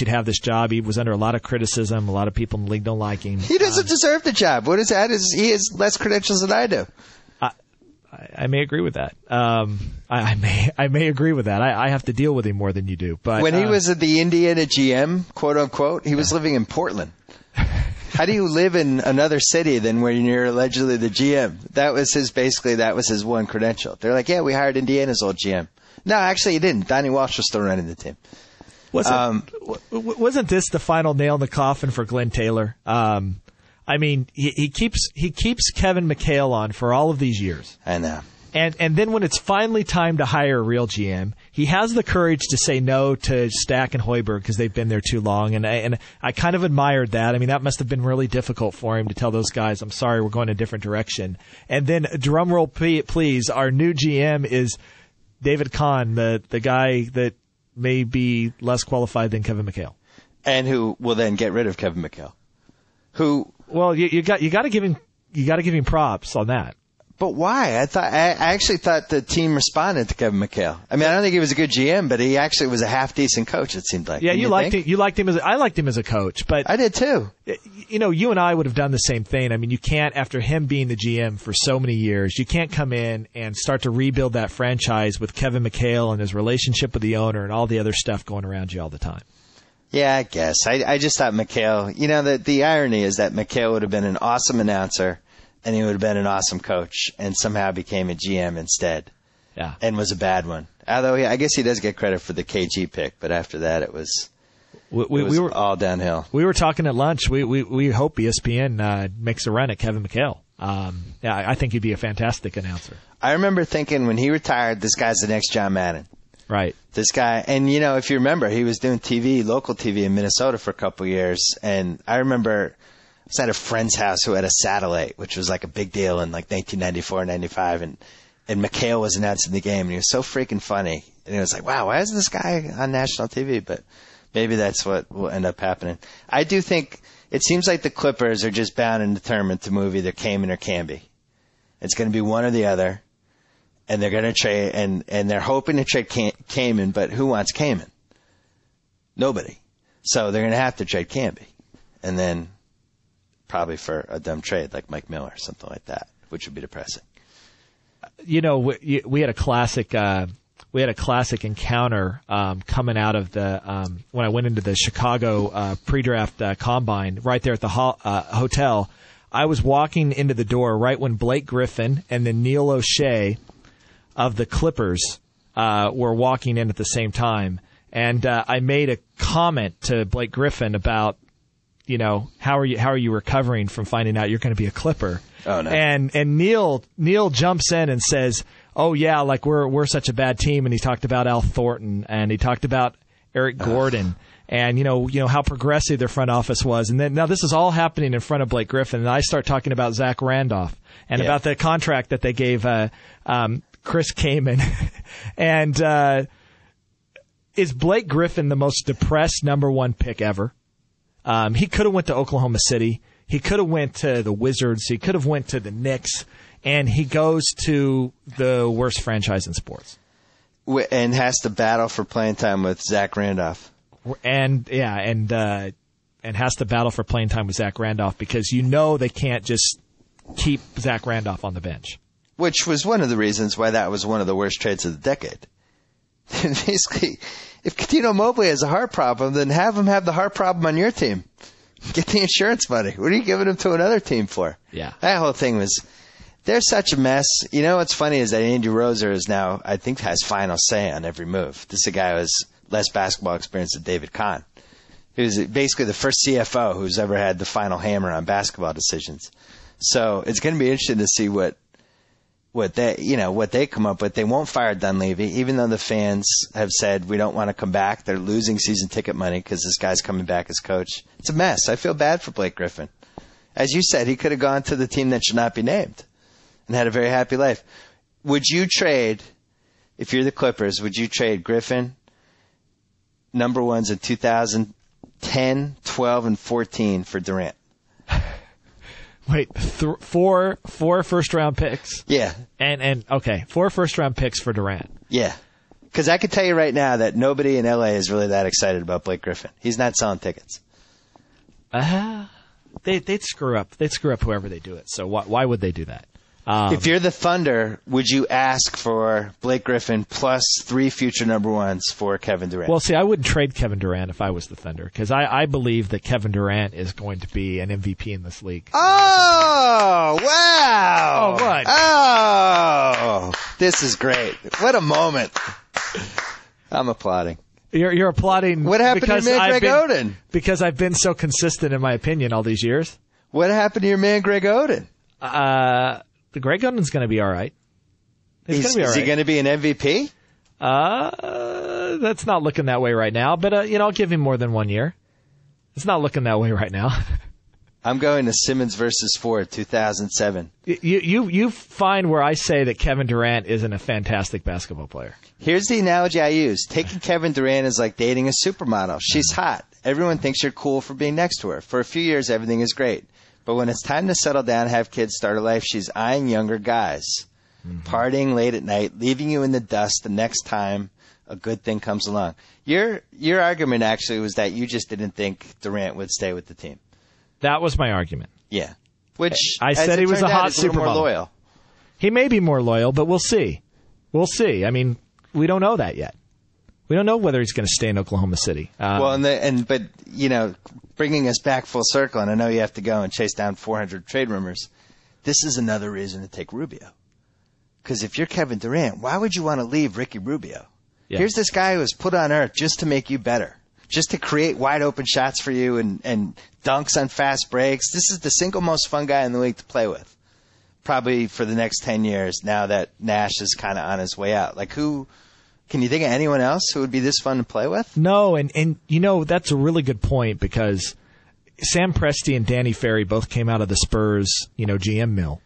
have this job. He was under a lot of criticism. A lot of people in the league don't like him. He doesn't deserve the job. What is that? He has less credentials than I do. I may agree with that. I may agree with that. I have to deal with him more than you do. But when he was at the Indiana GM, quote unquote, he was living in Portland. How do you live in another city than where you're allegedly the GM? That was his one credential. They're like, yeah, we hired Indiana's old GM. No, actually, he didn't. Donnie Walsh was still running the team. Wasn't this the final nail in the coffin for Glenn Taylor? I mean, he keeps Kevin McHale on for all of these years. I know. And then when it's finally time to hire a real GM, he has the courage to say no to Stack and Hoiberg because they've been there too long. And I kind of admired that. I mean, that must have been really difficult for him to tell those guys, I'm sorry, we're going a different direction. And then, drumroll please, our new GM is David Kahn, the guy that may be less qualified than Kevin McHale. And who will then get rid of Kevin McHale. Well, you got to give him props on that. But why? I actually thought the team responded to Kevin McHale. I mean, I don't think he was a good GM, but he actually was a half decent coach. It seemed like. Yeah, you liked him. I liked him as a coach, but I did too. You and I would have done the same thing. I mean, you can't, after him being the GM for so many years, you can't come in and start to rebuild that franchise with Kevin McHale and his relationship with the owner and all the other stuff going around you all the time. Yeah, I guess. I just thought McHale, the irony is that McHale would have been an awesome announcer and he would have been an awesome coach and somehow became a GM instead. Yeah. And was a bad one. Although I guess he does get credit for the KG pick, but after that it was we were all downhill. We were talking at lunch. We hope ESPN makes a run at Kevin McHale. I think he'd be a fantastic announcer. I remember thinking when he retired, this guy's the next John Madden. Right. This guy, and if you remember, he was doing local TV in Minnesota for a couple years, and I remember I was at a friend's house who had a satellite, which was like a big deal in like 1994, 95, and McHale was announcing the game, and he was so freaking funny, and it was like, wow, why is this guy on national TV? But maybe that's what will end up happening. I do think it seems like the Clippers are just bound and determined to move either Kaman or Camby. It's going to be one or the other. And they're going to trade, and they're hoping to trade Kaman, but who wants Kaman? Nobody. So they're going to have to trade Camby. And then probably for a dumb trade like Mike Miller or something like that, which would be depressing. We had a classic encounter coming out of the when I went into the Chicago pre-draft combine right there at the hotel. I was walking into the door right when Blake Griffin and then Neil O'Shea of the Clippers were walking in at the same time, and I made a comment to Blake Griffin about, how are you recovering from finding out you're going to be a Clipper? Oh no! And Neil jumps in and says, "Oh yeah, like we're such a bad team," and he talked about Al Thornton and he talked about Eric Gordon. And how progressive their front office was, and then now this is all happening in front of Blake Griffin, and I start talking about Zach Randolph and about the contract that they gave Chris Kaman. And is Blake Griffin the most depressed number one pick ever? He could have went to Oklahoma City, he could have went to the Wizards, he could have went to the Knicks, and he goes to the worst franchise in sports, and has to battle for playing time with Zach Randolph. And has to battle for playing time with Zach Randolph because they can't just keep Zach Randolph on the bench. Which was one of the reasons why that was one of the worst trades of the decade. Basically, if Coutinho Mobley has a heart problem, then have him have the heart problem on your team. Get the insurance money. What are you giving him to another team for? Yeah. That whole thing was, they're such a mess. What's funny is that Andy Roser is now, I think, has final say on every move. This is a guy who has less basketball experience than David Kahn. He was basically the first CFO who's ever had the final hammer on basketball decisions. So it's going to be interesting to see what they come up with. They won't fire Dunleavy, even though the fans have said we don't want to come back. They're losing season ticket money because this guy's coming back as coach. It's a mess. I feel bad for Blake Griffin. As you said, he could have gone to the team that should not be named and had a very happy life. Would you trade, if you're the Clippers, would you trade Griffin, number ones in 2010, 12, and 14 for Durant? Wait, 4 first-round picks? Yeah. And 4 first-round picks for Durant. Yeah. Because I can tell you right now that nobody in L.A. is really that excited about Blake Griffin. He's not selling tickets. They'd screw up. They'd screw up whoever they do it. So why would they do that? If you're the Thunder, would you ask for Blake Griffin plus 3 future number ones for Kevin Durant? Well, see, I wouldn't trade Kevin Durant if I was the Thunder because I believe that Kevin Durant is going to be an MVP in this league. Oh, wow. Oh, what? Oh, this is great. What a moment. I'm applauding. You're applauding. What happened to your man Greg Oden? Because I've been so consistent in my opinion all these years. What happened to your man Greg Oden? The Greg Oden's going to be all right. Is he going to be an MVP? That's not looking that way right now. But I'll give him more than 1 year. It's not looking that way right now. I'm going to Simmons versus Ford, 2007. You find where I say that Kevin Durant isn't a fantastic basketball player. Here's the analogy I use. Taking Kevin Durant is like dating a supermodel. She's hot. Everyone thinks you're cool for being next to her. For a few years, everything is great. But when it's time to settle down, have kids, start a life, she's eyeing younger guys, partying late at night, leaving you in the dust the next time a good thing comes along. Your argument actually was that you just didn't think Durant would stay with the team. That was my argument. Yeah. Which I said he was a hot supermodel. More loyal. He may be more loyal, but we'll see. We'll see. I mean, we don't know that yet. We don't know whether he's going to stay in Oklahoma City. But bringing us back full circle, and I know you have to go and chase down 400 trade rumors. This is another reason to take Rubio. Because if you're Kevin Durant, why would you want to leave Ricky Rubio? Yeah. Here's this guy who was put on earth just to make you better, just to create wide open shots for you and dunks on fast breaks. This is the single most fun guy in the league to play with, probably for the next 10 years. Now that Nash is kind of on his way out, can you think of anyone else who would be this fun to play with? No, and that's a really good point, because Sam Presti and Danny Ferry both came out of the Spurs, GM mill.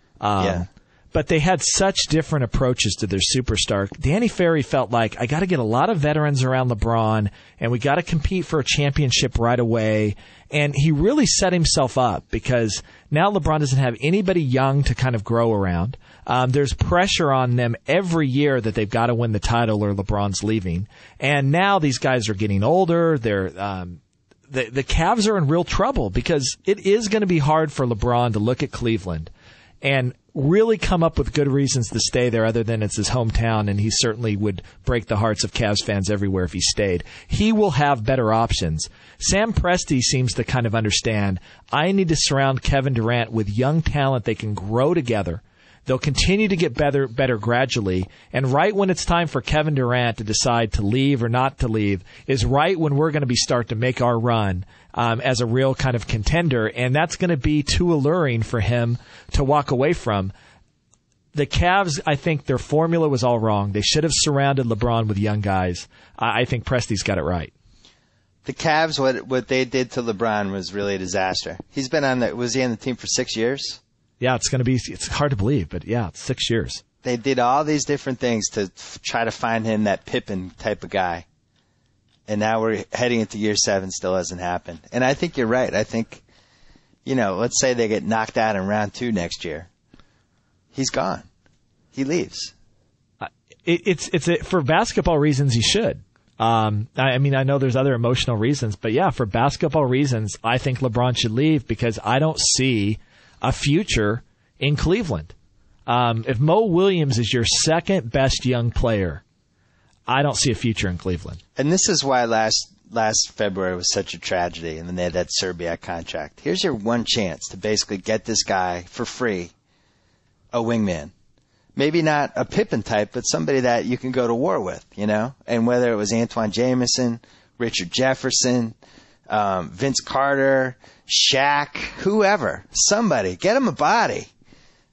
But they had such different approaches to their superstar. Danny Ferry felt like, I got to get a lot of veterans around LeBron, and we got to compete for a championship right away. And he really set himself up, because now LeBron doesn't have anybody young to kind of grow around. There's pressure on them every year that they've got to win the title or LeBron's leaving. And now these guys are getting older. They're the Cavs are in real trouble, because it is going to be hard for LeBron to look at Cleveland and really come up with good reasons to stay there, other than it's his hometown, and he certainly would break the hearts of Cavs fans everywhere if he stayed. He will have better options. Sam Presti seems to kind of understand, I need to surround Kevin Durant with young talent they can grow together. They'll continue to get better gradually, and right when it's time for Kevin Durant to decide to leave or not to leave is right when we're going to start to make our run as a real kind of contender, and that's going to be too alluring for him to walk away from. The Cavs, I think their formula was all wrong. They should have surrounded LeBron with young guys. I think Presti's got it right. The Cavs, what they did to LeBron was really a disaster. He's been was he on the team for 6 years? Yeah, it's hard to believe, but yeah, it's 6 years. They did all these different things to try to find him that Pippen type of guy. And now we're heading into year 7, still hasn't happened. And I think you're right. I think, let's say they get knocked out in round 2 next year. He's gone. He leaves. It's for basketball reasons he should. I know there's other emotional reasons, but yeah, for basketball reasons, I think LeBron should leave, because I don't see a future in Cleveland. If Mo Williams is your second best young player, I don't see a future in Cleveland. And this is why last February was such a tragedy, and then they had that Serbiak contract. Here's your one chance to basically get this guy for free, a wingman. Maybe not a Pippen type, but somebody that you can go to war with, And whether it was Antoine Jameson, Richard Jefferson, Vince Carter, Shaq, whoever, somebody, get him a body.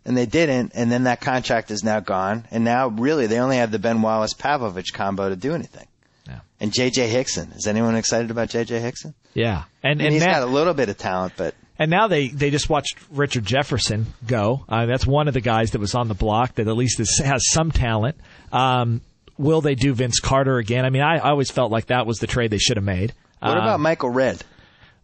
And they didn't, and then that contract is now gone, and now really they only have the Ben Wallace-Pavlovich combo to do anything. Yeah. And J.J. Hickson. Is anyone excited about J.J. Hickson? Yeah. And he's got a little bit of talent, but... And now they just watched Richard Jefferson go. That's one of the guys that was on the block that at least has some talent. Will they do Vince Carter again? I always felt like that was the trade they should have made. What about Michael Redd?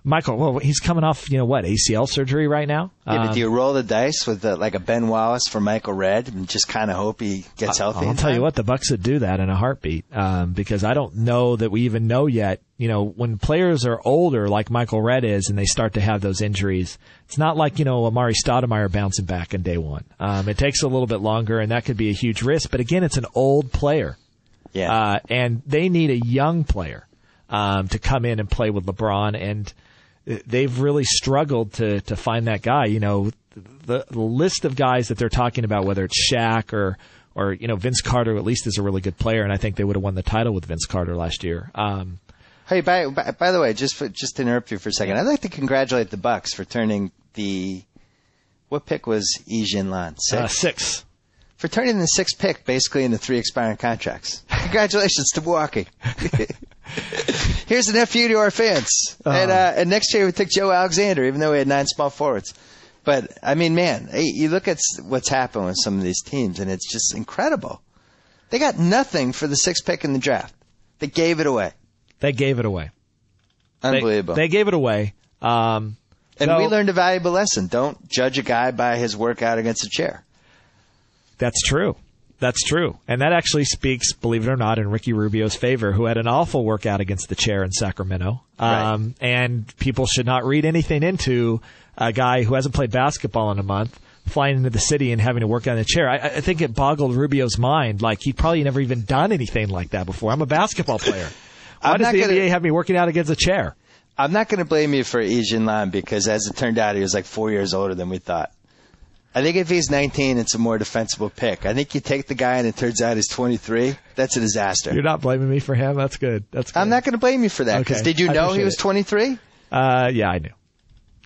Well, he's coming off, ACL surgery right now. Yeah, but do you roll the dice with a Ben Wallace for Michael Redd and just kind of hope he gets healthy? I'll tell you what, the Bucks would do that in a heartbeat, because I don't know that we even know yet. When players are older, like Michael Redd is, and they start to have those injuries, it's not like, Amari Stoudemire bouncing back in day one. It takes a little bit longer, and that could be a huge risk. But again, it's an old player. Yeah. And they need a young player to come in and play with LeBron, and they've really struggled to find that guy. The list of guys that they're talking about, whether it's Shaq or Vince Carter, at least is a really good player, and I think they would have won the title with Vince Carter last year. Hey, by the way, just to interrupt you for a second, I'd like to congratulate the Bucks for turning what pick was Yijin Lan? 6. For turning the 6th pick basically into 3 expiring contracts. Congratulations to Milwaukee. Here's an FU to our fans. And next year we took Joe Alexander, even though we had 9 small forwards. But, man, you look at what's happened with some of these teams, and it's just incredible. They got nothing for the 6th pick in the draft. They gave it away. Unbelievable. They gave it away. And we learned a valuable lesson. Don't judge a guy by his workout against a chair. That's true. And that actually speaks, believe it or not, in Ricky Rubio's favor, who had an awful workout against the chair in Sacramento. Right. And people should not read anything into a guy who hasn't played basketball in a month, flying into the city and having to work on a chair. I think it boggled Rubio's mind. Like, he'd probably never even done anything like that before. I'm a basketball player. Why does the NBA have me working out against a chair? I'm not going to blame you for Ejin Lam because, as it turned out, he was like 4 years older than we thought. I think if he's 19, it's a more defensible pick. I think you take the guy and it turns out he's 23. That's a disaster. You're not blaming me for him? That's good. That's good. I'm not going to blame you for that because did you know he was 23? Yeah, I knew.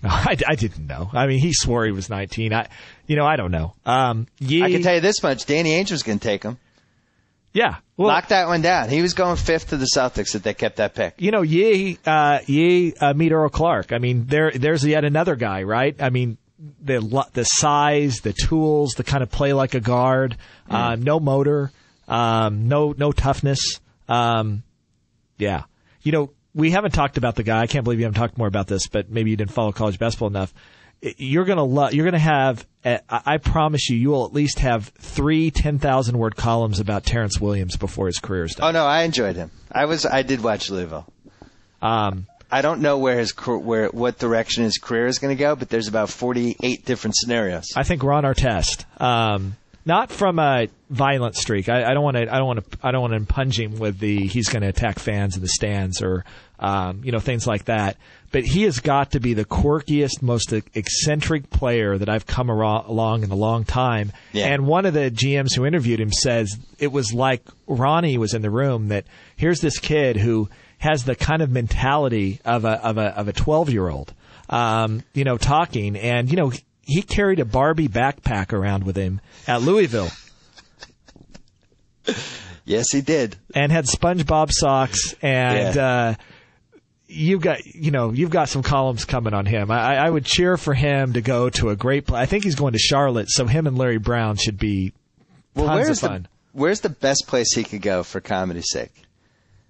No, I didn't know. I mean, he swore he was 19. I don't know. I can tell you this much. Danny Ainge was going to take him. Yeah. Well, lock that one down. He was going 5th to the Celtics if they kept that pick. Meet Earl Clark. I mean, there's yet another guy, right? I mean, the size, the tools, the kind of play like a guard, no motor, no toughness. Yeah. We haven't talked about the guy. I can't believe you haven't talked more about this, but maybe you didn't follow college basketball enough. You're going to have, I promise you will at least have 3 10,000-word columns about Terrence Williams before his career is done. Oh, no, I enjoyed him. I did watch Louisville. I don't know what direction his career is going to go, but there's about 48 different scenarios. I think we're on our test. Not from a violent streak. I don't want to impinge him with he's going to attack fans in the stands or things like that. But he has got to be the quirkiest, most eccentric player that I've come along in a long time. Yeah. And one of the GMs who interviewed him says it was like Ronnie was in the room, that here's this kid who has the kind of mentality of a 12-year-old, talking, and he carried a Barbie backpack around with him at Louisville. Yes, he did. And had SpongeBob socks, and you've got some columns coming on him. I would cheer for him to go to a great place. I think he's going to Charlotte, so him and Larry Brown should be tons of fun. Where's the best place he could go for comedy's sake?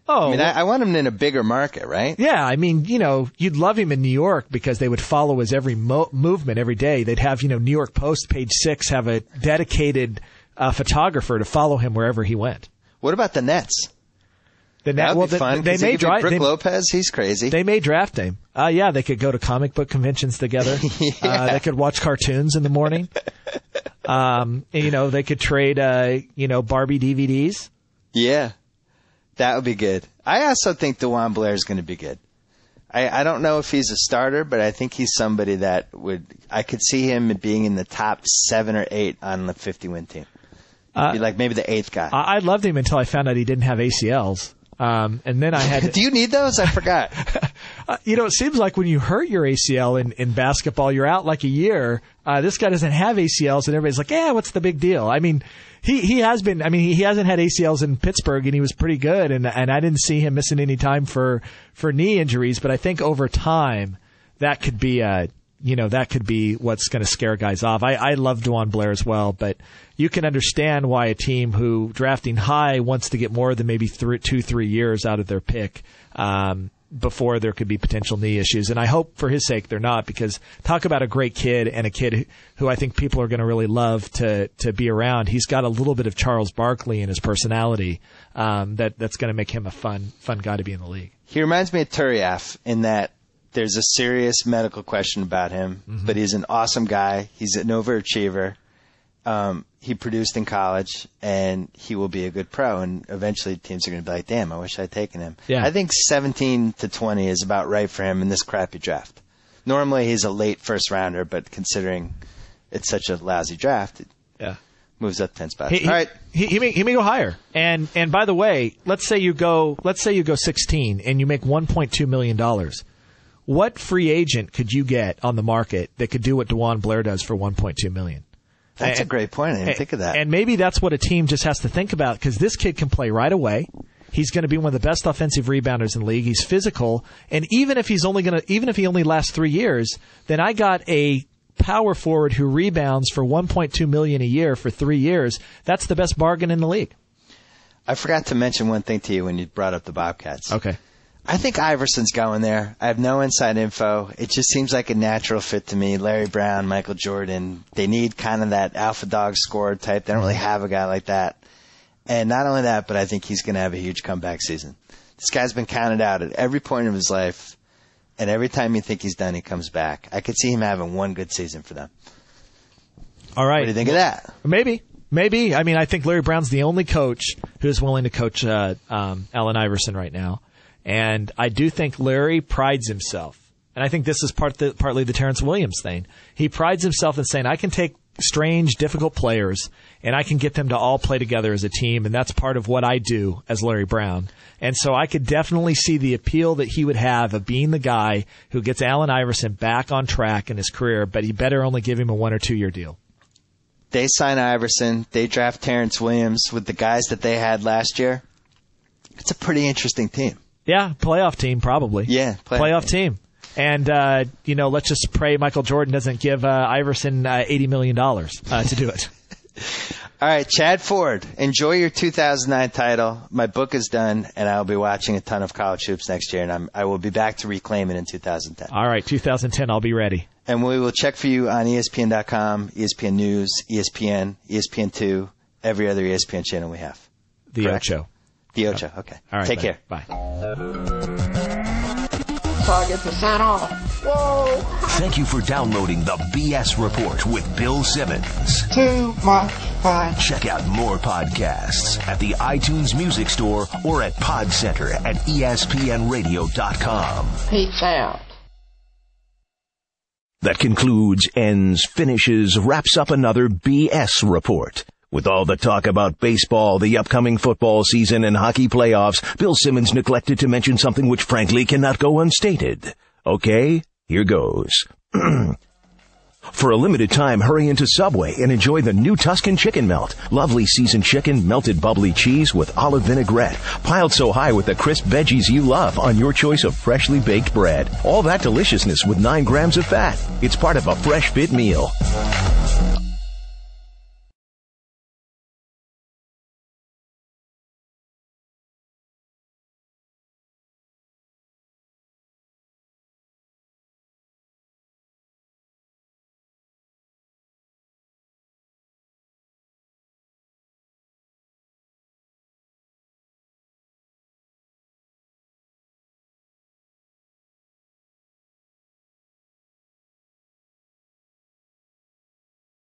Oh, I mean, I want him in a bigger market, right? Yeah, I mean, you'd love him in New York because they would follow his every movement every day. They'd have, New York Post, page 6, have a dedicated photographer to follow him wherever he went. What about the Nets? That would be fun. They may draft Brook Lopez. He's crazy. They may draft him. Yeah, they could go to comic book conventions together. They could watch cartoons in the morning. They could trade, Barbie DVDs. Yeah. That would be good. I also think DeJuan Blair is going to be good. I don't know if he's a starter, but I think he's somebody that I could see him being in the top 7 or 8 on the 50-win team. Be like maybe the 8th guy. I loved him until I found out he didn't have ACLs. And then I had. Do you need those? I forgot. It seems like when you hurt your ACL in basketball, you're out like a year. This guy doesn't have ACLs, and everybody's like, "Yeah, what's the big deal?" I mean, he has been. I mean, he hasn't had ACLs in Pittsburgh, and he was pretty good. And I didn't see him missing any time for knee injuries. But I think over time, that could be what's going to scare guys off. I love DeJuan Blair as well, but you can understand why a team who drafting high wants to get more than maybe 2-3 years out of their pick before there could be potential knee issues. And I hope for his sake they're not, because talk about a great kid and a kid who I think people are going to really love to be around. He's got a little bit of Charles Barkley in his personality that's going to make him a fun guy to be in the league. He reminds me of Turiaf in that there's a serious medical question about him, but he's an awesome guy. He's an overachiever. He produced in college, and he will be a good pro. And eventually teams are going to be like, damn, I wish I'd taken him. Yeah. I think 17 to 20 is about right for him in this crappy draft. Normally he's a late first rounder, but considering it's such a lousy draft, it moves up 10 spots. All right. He may go higher. And by the way, let's say you go 16 and you make $1.2 million. What free agent could you get on the market that could do what DeJuan Blair does for $1.2 million? That's a great point. I didn't think of that. And maybe that's what a team just has to think about, because this kid can play right away. He's going to be one of the best offensive rebounders in the league. He's physical, and even if he only lasts 3 years, then I got a power forward who rebounds for $1.2 million a year for 3 years. That's the best bargain in the league. I forgot to mention one thing to you when you brought up the Bobcats. Okay. I think Iverson's going there. I have no inside info. It just seems like a natural fit to me. Larry Brown, Michael Jordan. They need kind of that alpha dog scorer type. They don't really have a guy like that. And not only that, but I think he's going to have a huge comeback season. This guy's been counted out at every point of his life, and every time you think he's done, he comes back. I could see him having one good season for them. All right. What do you think of that? Maybe. I mean, I think Larry Brown's the only coach who's willing to coach Allen Iverson right now. And I do think Larry prides himself. And I think this is partly the Terrence Williams thing. He prides himself in saying, I can take strange, difficult players, and I can get them to all play together as a team, and that's part of what I do as Larry Brown. And so I could definitely see the appeal that he would have of being the guy who gets Allen Iverson back on track in his career, but he better only give him a 1 or 2 year deal. They sign Iverson. They draft Terrence Williams with the guys that they had last year. It's a pretty interesting team. Yeah, playoff team probably. Yeah, playoff team. And, let's just pray Michael Jordan doesn't give Iverson $80 million to do it. All right, Chad Ford, enjoy your 2009 title. My book is done, and I will be watching a ton of college hoops next year, and I will be back to reclaim it in 2010. All right, 2010, I'll be ready. And we will check for you on ESPN.com, ESPN News, ESPN, ESPN2, every other ESPN channel we have. The Ocho. The Ocho, okay. All right, take care. Bye. Target percent off. Whoa! Thank you for downloading the B.S. Report with Bill Simmons. Too much fun. Check out more podcasts at the iTunes Music Store or at Pod Center at ESPNRadio.com. Peace out. That concludes, ends, finishes, wraps up another B.S. Report. With all the talk about baseball, the upcoming football season, and hockey playoffs, Bill Simmons neglected to mention something which frankly cannot go unstated. Okay, here goes. For a limited time, hurry into Subway and enjoy the new Tuscan Chicken Melt. Lovely seasoned chicken, melted bubbly cheese with olive vinaigrette, piled so high with the crisp veggies you love on your choice of freshly baked bread. All that deliciousness with 9 grams of fat. It's part of a fresh fit meal.